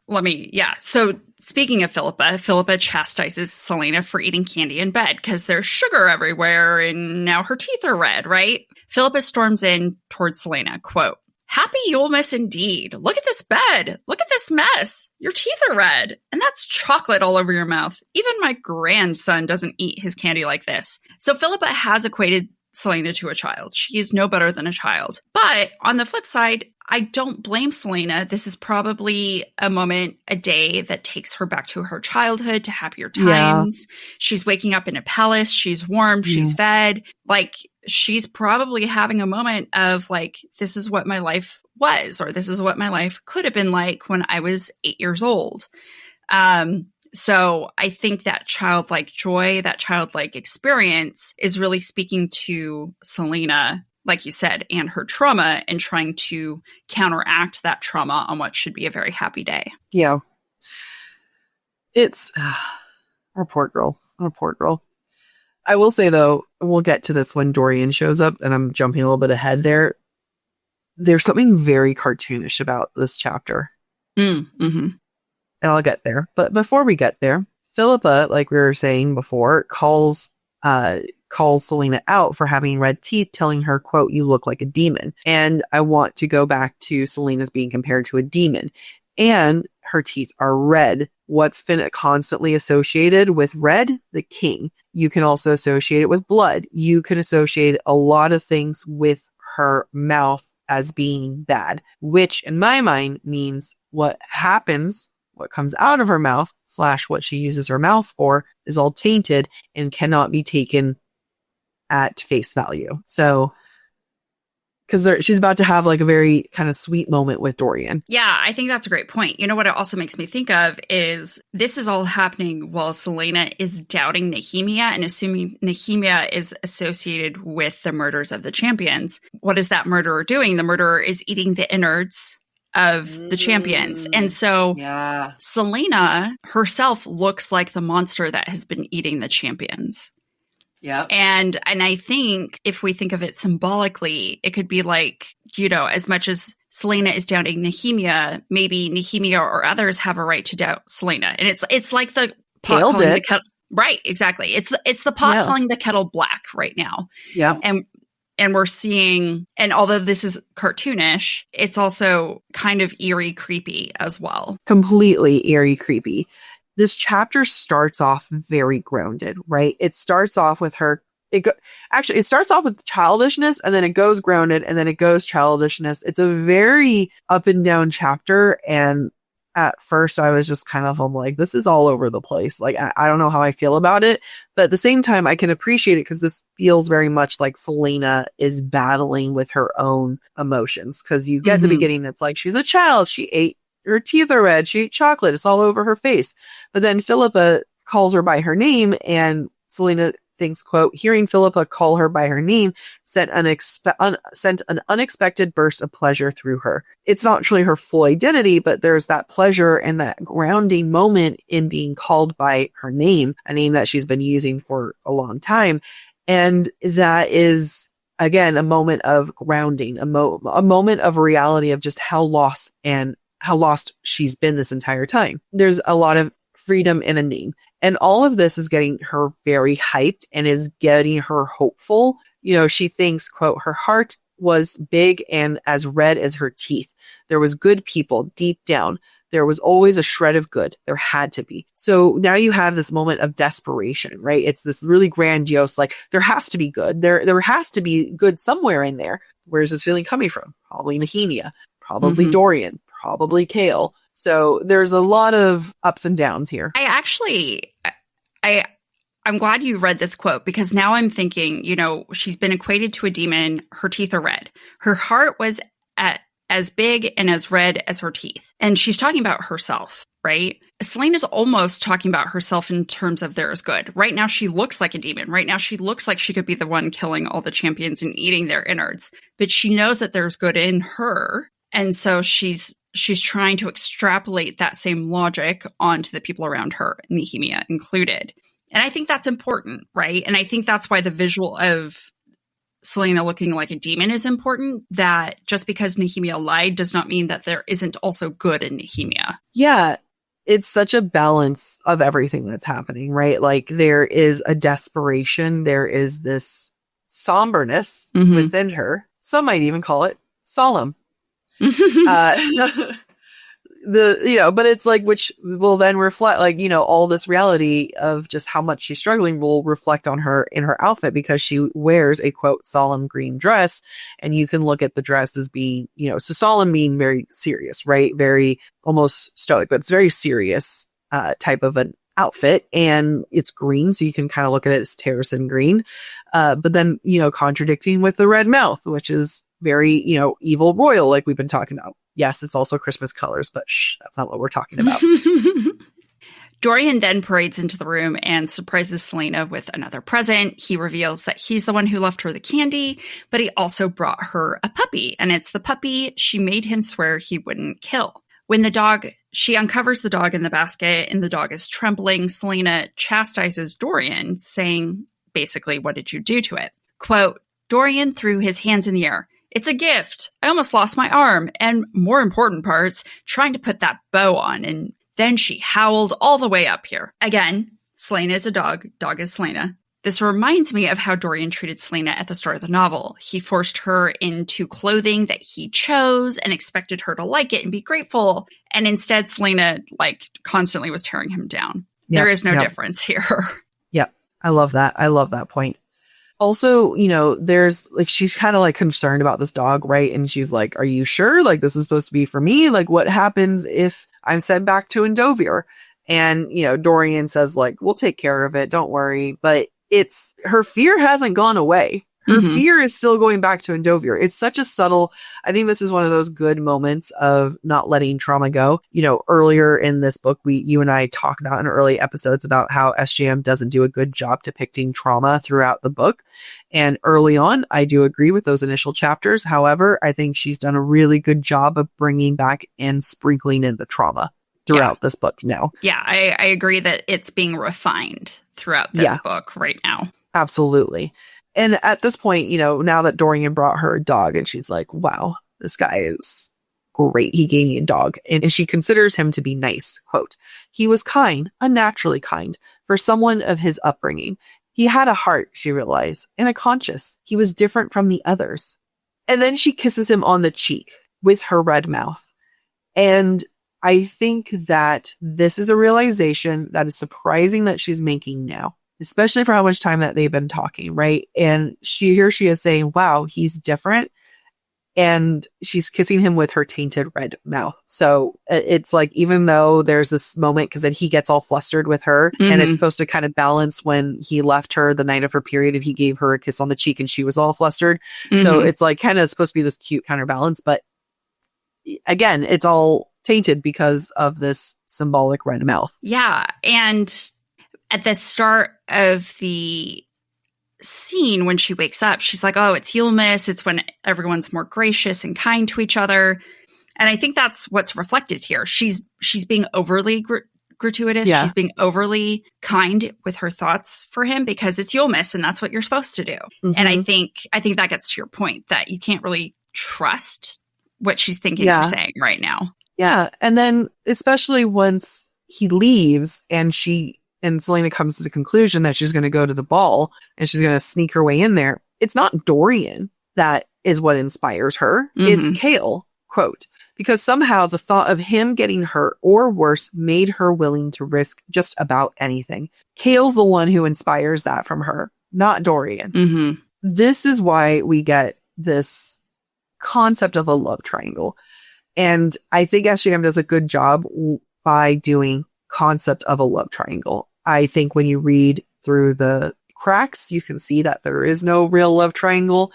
So speaking of Philippa chastises Selena for eating candy in bed because there's sugar everywhere and now her teeth are red, right? Philippa storms in towards Selena, quote, "Happy Yulemas indeed. Look at this bed. Look at this mess. Your teeth are red. And that's chocolate all over your mouth. Even my grandson doesn't eat his candy like this." So Philippa has equated Selena to a child. She is no better than a child. But on the flip side, I don't blame Selena. This is probably a moment, a day that takes her back to her childhood, to happier times. Yeah. She's waking up in a palace. She's warm. She's fed. Like, she's probably having a moment of like, this is what my life was, or this is what my life could have been like when I was 8 years old. So I think that childlike joy, that childlike experience is really speaking to Selena, like you said, and her trauma, and trying to counteract that trauma on what should be a very happy day. Yeah. It's our poor girl. Our poor girl. I will say, though, we'll get to this when Dorian shows up, and I'm jumping a little bit ahead there. There's something very cartoonish about this chapter. Mm-hmm. And I'll get there. But before we get there, Philippa, like we were saying before, calls Selena out for having red teeth, telling her, quote, "You look like a demon." And I want to go back to Selena's being compared to a demon. And her teeth are red. What's been constantly associated with red? The king. You can also associate it with blood. You can associate a lot of things with her mouth as being bad, which in my mind means what comes out of her mouth / what she uses her mouth for is all tainted and cannot be taken at face value. So, because she's about to have like a very kind of sweet moment with Dorian. Yeah, I think that's a great point. You know what it also makes me think of is this is all happening while Selena is doubting Nehemia and assuming Nehemia is associated with the murders of the champions. What is that murderer doing? The murderer is eating the innards of the champions. And so Selena herself looks like the monster that has been eating the champions. Yeah. And I think if we think of it symbolically, it could be like, you know, as much as Selena is doubting Nehemia, maybe Nehemia or others have a right to doubt Selena. And it's like the pot calling the kettle. Right, exactly. It's the pot calling the kettle black right now. Yeah. And we're seeing, and although this is cartoonish, it's also kind of eerie, creepy as well. Completely eerie, creepy. This chapter starts off very grounded, right? It starts off with her. It starts off with childishness, and then it goes grounded, and then it goes childishness. It's a very up and down chapter. And at first I was just kind of like, this is all over the place. Like, I don't know how I feel about it. But at the same time, I can appreciate it because this feels very much like Selena is battling with her own emotions. Because you get the beginning, it's like she's a child. She ate, her teeth are red. She ate chocolate. It's all over her face. But then Philippa calls her by her name, and Selena thinks, quote, "Hearing Philippa call her by her name sent an unexpected burst of pleasure through her." It's not truly her full identity, but there's that pleasure and that grounding moment in being called by her name, a name that she's been using for a long time. And that is, again, a moment of grounding, a moment of reality of just how lost she's been this entire time. There's a lot of freedom in a name. And all of this is getting her very hyped and is getting her hopeful. You know, she thinks, quote, "Her heart was big and as red as her teeth. There was good people deep down. There was always a shred of good. There had to be." So now you have this moment of desperation, right? It's this really grandiose, like, there has to be good. There has to be good somewhere in there. Where's this feeling coming from? Probably Nehemia, probably Dorian, probably Kale. So there's a lot of ups and downs here. I'm glad you read this quote, because now I'm thinking, you know, she's been equated to a demon. Her teeth are red. Her heart was as big and as red as her teeth. And she's talking about herself, right? Selena's almost talking about herself in terms of there is good. Right now, she looks like a demon. Right now, she looks like she could be the one killing all the champions and eating their innards. But she knows that there's good in her. And so she's trying to extrapolate that same logic onto the people around her, Nehemia included. And I think that's important, right? And I think that's why the visual of Selena looking like a demon is important, that just because Nehemia lied does not mean that there isn't also good in Nehemia. Yeah, it's such a balance of everything that's happening, right? Like, there is a desperation. There is this somberness Mhm. within her. Some might even call it solemn. But it's like, which will then reflect, like, all this reality of just how much she's struggling will reflect on her in her outfit, because she wears a quote solemn green dress, and you can look at the dress as being, so solemn being very serious, right? Very almost stoic, but it's very serious, type of an outfit, and it's green. So you can kind of look at it as terracin green. But then, contradicting with the red mouth, which is very, evil royal, like we've been talking about. Yes, it's also Christmas colors, but that's not what we're talking about. Dorian then parades into the room and surprises Selena with another present. He reveals that he's the one who left her the candy, but he also brought her a puppy, and it's the puppy she made him swear he wouldn't kill. When she uncovers the dog in the basket and the dog is trembling, Selena chastises Dorian, saying, basically, what did you do to it? Quote, Dorian threw his hands in the air. It's a gift. I almost lost my arm. And more important parts, trying to put that bow on. And then she howled all the way up here. Again, Selena is a dog. Dog is Selena. This reminds me of how Dorian treated Selena at the start of the novel. He forced her into clothing that he chose and expected her to like it and be grateful. And instead, Selena, constantly was tearing him down. There is no difference here. Yep. I love that. I love that point. Also, there's she's kind of concerned about this dog, right? And she's like, are you sure? This is supposed to be for me? What happens if I'm sent back to Endovir? And, Dorian says we'll take care of it. Don't worry. But her fear hasn't gone away. Her fear is still going back to Endovir. It's such a subtle, I think this is one of those good moments of not letting trauma go. Earlier in this book, you and I talked about in early episodes about how SJM doesn't do a good job depicting trauma throughout the book. And early on, I do agree with those initial chapters. However, I think she's done a really good job of bringing back and sprinkling in the trauma throughout this book now. Yeah, I agree that it's being refined throughout this book right now. Absolutely. And at this point, now that Dorian brought her a dog, and she's like, wow, this guy is great. He gave me a dog. And she considers him to be nice. Quote, he was kind, unnaturally kind, for someone of his upbringing. He had a heart, she realized, and a conscience. He was different from the others. And then she kisses him on the cheek with her red mouth. And I think that this is a realization that is surprising that she's making now, especially for how much time that they've been talking, right? And she is saying, wow, he's different. And she's kissing him with her tainted red mouth. So it's even though there's this moment, because then he gets all flustered with her, and it's supposed to kind of balance when he left her the night of her period and he gave her a kiss on the cheek and she was all flustered. So it's kind of supposed to be this cute counterbalance. But again, it's all tainted because of this symbolic red mouth. Yeah. And at the start of the scene, when she wakes up, she's like, oh, it's Yulemas. It's when everyone's more gracious and kind to each other. And I think that's what's reflected here. She's being overly gratuitous. Yeah. She's being overly kind with her thoughts for him because it's Yulemas and that's what you're supposed to do. And I think that gets to your point that you can't really trust what she's thinking or saying right now. Yeah. And then especially once he leaves and Selena comes to the conclusion that she's going to go to the ball and she's going to sneak her way in there. It's not Dorian that is what inspires her. It's Kale, quote, because somehow the thought of him getting hurt or worse made her willing to risk just about anything. Kale's the one who inspires that from her, not Dorian. This is why we get this concept of a love triangle. And I think SJM does a good job by doing concept of a love triangle. I think when you read through the cracks, you can see that there is no real love triangle,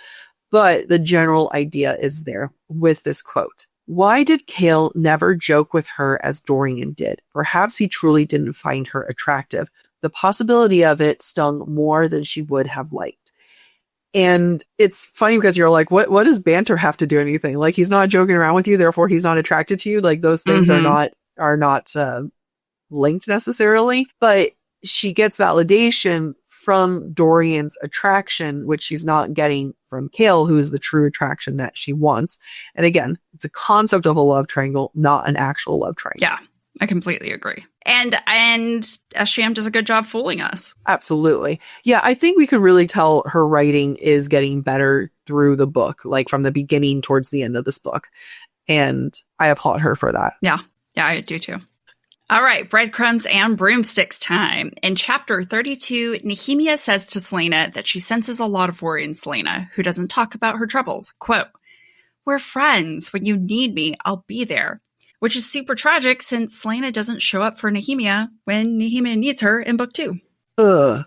but the general idea is there with this quote. Why did Kale never joke with her as Dorian did? Perhaps he truly didn't find her attractive. The possibility of it stung more than she would have liked. And it's funny because you're like, what does banter have to do anything? He's not joking around with you, therefore he's not attracted to you. Those things are not linked necessarily, but she gets validation from Dorian's attraction, which she's not getting from Kale, who is the true attraction that she wants. And again, it's a concept of a love triangle, not an actual love triangle. I completely agree. And SJM does a good job fooling us. Absolutely. Yeah, I think we could really tell her writing is getting better through the book, like from the beginning towards the end of this book. And I applaud her for that. Yeah, I do too. All right, breadcrumbs and broomsticks time. In chapter 32, Nehemia says to Celaena that she senses a lot of worry in Celaena, who doesn't talk about her troubles. Quote, "We're friends. When you need me, I'll be there." Which is super tragic since Celaena doesn't show up for Nehemia when Nehemia needs her in book 2. Ugh.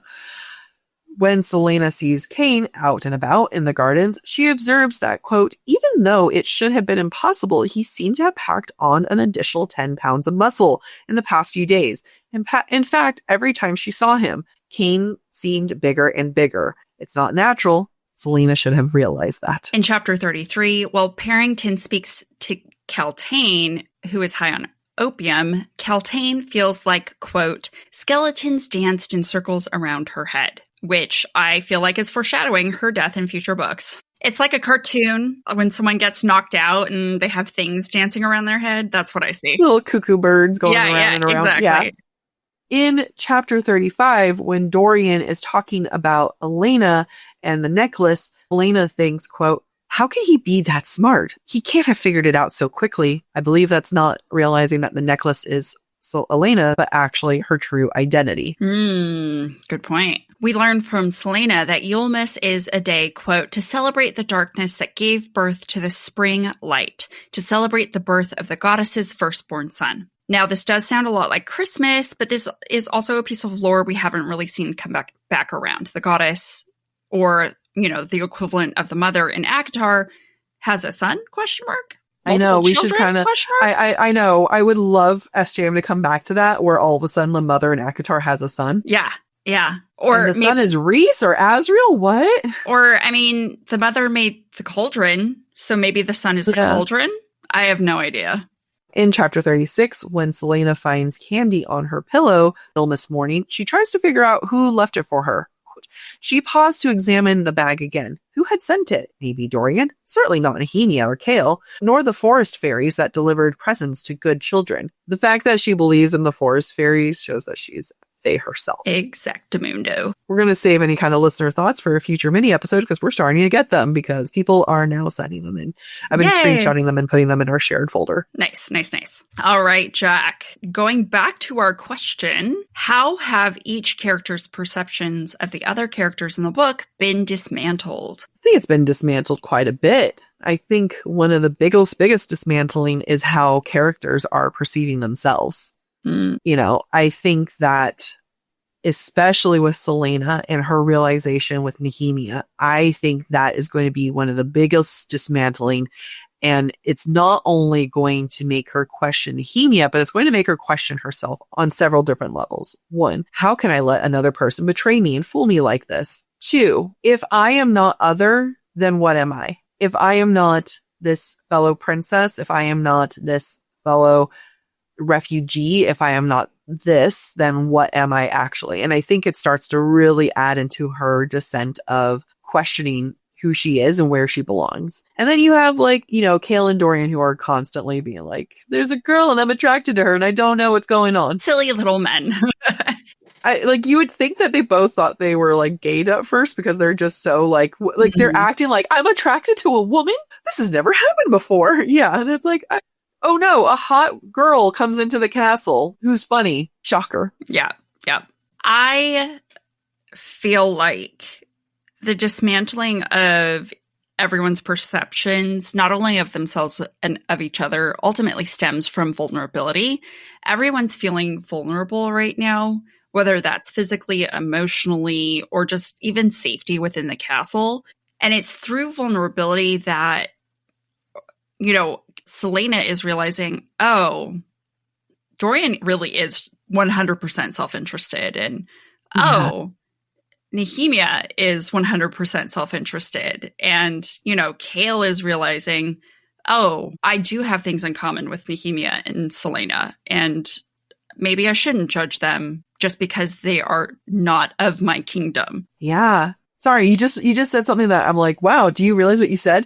When Celaena sees Cain out and about in the gardens, she observes that, quote, "Even though it should have been impossible, he seemed to have packed on an additional 10 pounds of muscle in the past few days. In fact, every time she saw him, Cain seemed bigger and bigger. It's not natural." Celaena should have realized that. In chapter 33, while Parrington speaks to Keltane, who is high on opium, Keltane feels like, quote, "skeletons danced in circles around her head," which I feel like is foreshadowing her death in future books. It's like a cartoon when someone gets knocked out and they have things dancing around their head. That's what I see. Little cuckoo birds going around and around. Exactly. Yeah. In chapter 35, when Dorian is talking about Elena and the necklace, Elena thinks, quote, "How can he be that smart? He can't have figured it out so quickly." I believe that's not realizing that the necklace is Elena, but actually her true identity. Good point. We learn from Celaena that Yulemas is a day, quote, "to celebrate the darkness that gave birth to the spring light, to celebrate the birth of the goddess's firstborn son." Now, this does sound a lot like Christmas, but this is also a piece of lore we haven't really seen come back around. The goddess, or, the equivalent of the mother in ACOTAR, has a son, question mark? I know, Multiple we should children, kind of, question mark? I know, I would love SJM to come back to that, where all of a sudden the mother in ACOTAR has a son. Yeah. Or and the son is Rhys or Azriel? What? Or, the mother made the cauldron, so maybe the son is the cauldron? I have no idea. In chapter 36, when Celaena finds candy on her pillow Ilmas morning, she tries to figure out who left it for her. She paused to examine the bag again. Who had sent it? Maybe Dorian? Certainly not Nehemia or Kale, nor the forest fairies that delivered presents to good children. The fact that she believes in the forest fairies shows that she's Faye herself. Exactamundo. We're going to save any kind of listener thoughts for a future mini episode because we're starting to get them because people are now sending them in. I've been screenshotting them and putting them in our shared folder. Nice. All right, Jack. Going back to our question, how have each character's perceptions of the other characters in the book been dismantled? I think it's been dismantled quite a bit. I think one of the biggest dismantling is how characters are perceiving themselves. I think that especially with Celaena and her realization with Nehemia, I think that is going to be one of the biggest dismantling. And it's not only going to make her question Nehemia, but it's going to make her question herself on several different levels. 1, how can I let another person betray me and fool me like this? 2, if I am not other, then what am I? If I am not this fellow princess, if I am not this fellow refugee, if I am not this, then what am I actually? And I think it starts to really add into her descent of questioning who she is and where she belongs. And then you have Kale and Dorian who are constantly being like, there's a girl and I'm attracted to her and I don't know what's going on. Silly little men. You would think that they both thought they were gay at first because they're just so they're acting like, I'm attracted to a woman? This has never happened before. Yeah. And it's like, oh no, a hot girl comes into the castle who's funny. Shocker. Yeah. I feel like the dismantling of everyone's perceptions, not only of themselves and of each other, ultimately stems from vulnerability. Everyone's feeling vulnerable right now, whether that's physically, emotionally, or just even safety within the castle. And it's through vulnerability that, Celaena is realizing, oh, Dorian really is 100% self-interested. And, Nehemia is 100% self-interested. And, Kale is realizing, oh, I do have things in common with Nehemia and Celaena. And maybe I shouldn't judge them just because they are not of my kingdom. Yeah. Sorry, you just said something that I'm like, wow, do you realize what you said?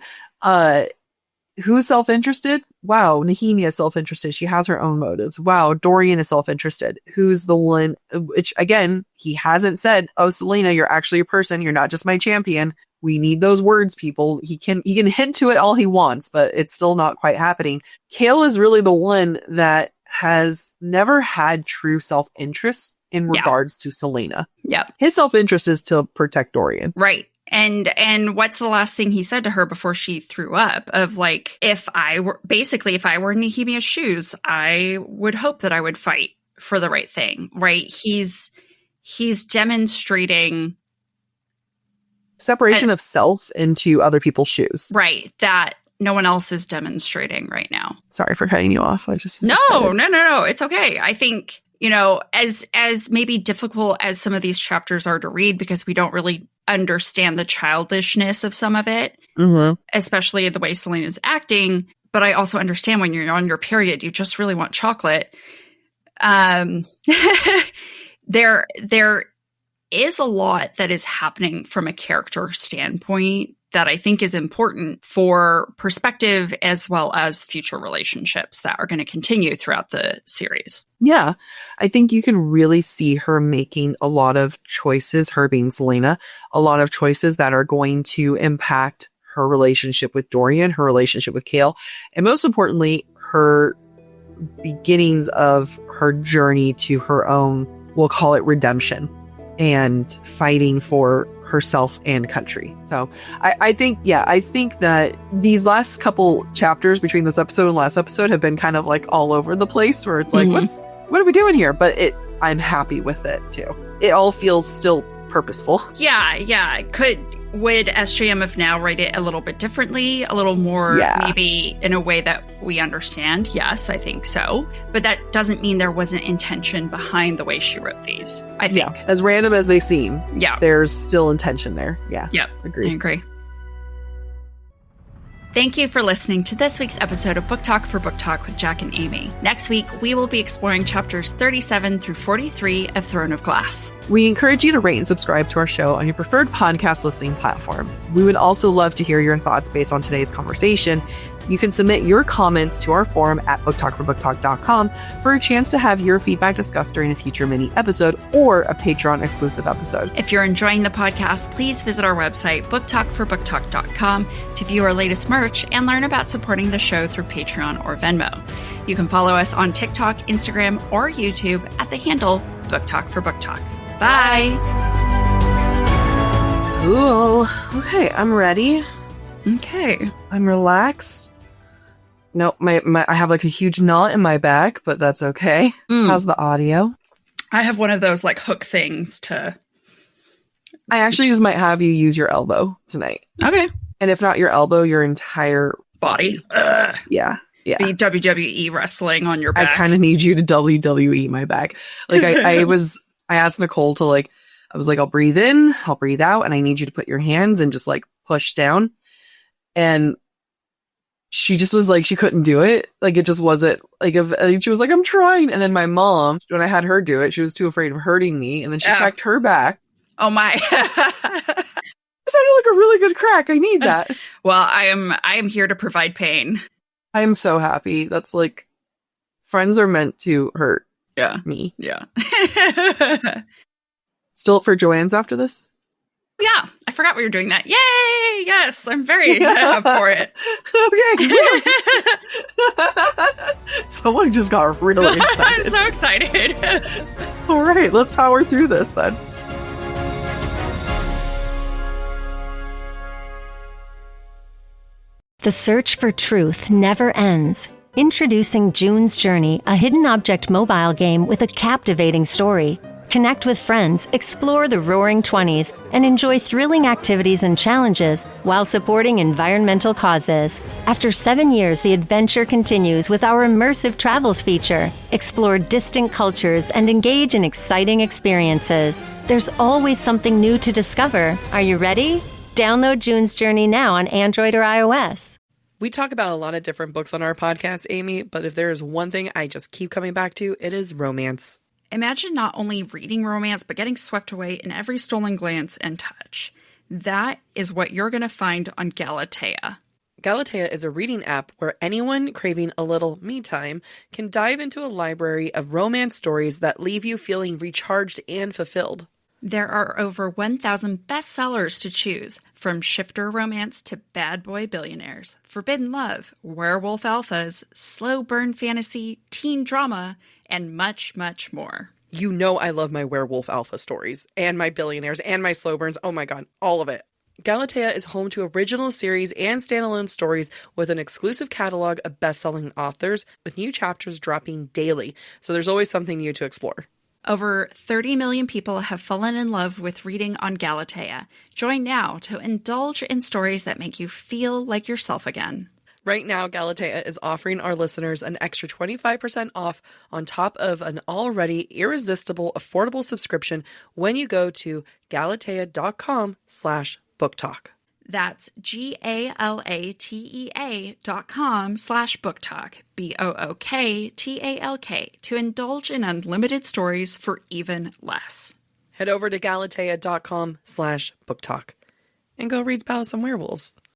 Who's self-interested? wow, Nehemia is self-interested. She has her own motives. Wow, Dorian is self-interested. Who's the one, which again, he hasn't said, oh, Celaena, you're actually a person. You're not just my champion. We need those words, people. He can hint to it all he wants, but it's still not quite happening. Kale is really the one that has never had true self-interest in regards to Celaena. Yeah. His self-interest is to protect Dorian. Right. And what's the last thing he said to her before she threw up? Of like, if I were Nehemia's shoes, I would hope that I would fight for the right thing, right? He's demonstrating separation of self into other people's shoes. Right. That no one else is demonstrating right now. Sorry for cutting you off. I just was No. excited. It's okay. I think, as maybe difficult as some of these chapters are to read because we don't really understand the childishness of some of it, especially the way Celaena's acting. But I also understand when you're on your period, you just really want chocolate. There is a lot that is happening from a character standpoint that I think is important for perspective as well as future relationships that are going to continue throughout the series. Yeah, I think you can really see her making a lot of choices, her being Celaena, a lot of choices that are going to impact her relationship with Dorian, her relationship with Kale, and most importantly, her beginnings of her journey to her own, we'll call it redemption, and fighting for herself and country. So I think that these last couple chapters between this episode and last episode have been kind of like all over the place where it's like, what are we doing here? But I'm happy with it too. It all feels still purposeful. Yeah. Would SJM now write it a little bit differently, a little more maybe in a way that we understand? Yes, I think so. But that doesn't mean there wasn't intention behind the way she wrote these, I think. Yeah. As random as they seem, there's still intention there. Yeah. Yep. Agreed. I agree. Thank you for listening to this week's episode of Book Talk for Book Talk with Jac and Amy. Next week, we will be exploring chapters 37 through 43 of Throne of Glass. We encourage you to rate and subscribe to our show on your preferred podcast listening platform. We would also love to hear your thoughts based on today's conversation. You can submit your comments to our forum at booktalkforbooktalk.com for a chance to have your feedback discussed during a future mini episode or a Patreon exclusive episode. If you're enjoying the podcast, please visit our website, booktalkforbooktalk.com, to view our latest merch and learn about supporting the show through Patreon or Venmo. You can follow us on TikTok, Instagram, or YouTube at the handle Book Talk for Book Talk. Bye! Cool. Okay, I'm ready. Okay. I'm relaxed. Nope, I have like a huge knot in my back, but that's okay. How's the audio? I have one of those like hook things to... I actually just might have you use your elbow tonight. Okay. And if not your elbow, your entire body. Yeah. Be WWE wrestling on your back. I kind of need you to WWE my back. Like I asked Nicole to I was like, I'll breathe in, I'll breathe out, and I need you to put your hands and just like push down. And she just was like, she couldn't do it. Like, it just wasn't like, she was like, I'm trying. And then my mom, when I had her do it, she was too afraid of hurting me. And then she cracked her back. Oh my. It sounded like a really good crack. I need that. Well, I am here to provide pain. I am so happy. That's like, friends are meant to hurt me. Yeah. Still up for Joanne's after this? Yeah, I forgot we were doing that. Yay! Yes, I'm very up for it. Okay. Someone just got really excited. I'm so excited. All right, let's power through this then. The search for truth never ends. Introducing June's Journey, a hidden object mobile game with a captivating story. Connect with friends, explore the Roaring 20s, and enjoy thrilling activities and challenges while supporting environmental causes. After 7 years, the adventure continues with our immersive travels feature. Explore distant cultures and engage in exciting experiences. There's always something new to discover. Are you ready? Download June's Journey now on Android or iOS. We talk about a lot of different books on our podcast, Amy, but if there is one thing I just keep coming back to, it is romance. Imagine not only reading romance, but getting swept away in every stolen glance and touch. That is what you're going to find on Galatea. Galatea is a reading app where anyone craving a little me time can dive into a library of romance stories that leave you feeling recharged and fulfilled. There are over 1,000 bestsellers to choose, from shifter romance to bad boy billionaires, forbidden love, werewolf alphas, slow burn fantasy, teen drama, and much, much more. You know I love my werewolf alpha stories, and my billionaires, and my slow burns. Oh my god, all of it. Galatea is home to original series and standalone stories with an exclusive catalog of best-selling authors, with new chapters dropping daily, so there's always something new to explore. Over 30 million people have fallen in love with reading on Galatea. Join now to indulge in stories that make you feel like yourself again. Right now, Galatea is offering our listeners an extra 25% off on top of an already irresistible, affordable subscription when you go to galatea.com/booktalk. That's GALATEA.com/booktalk, BOOKTALK, to indulge in unlimited stories for even less. Head over to galatea.com/booktalk and go read about some werewolves.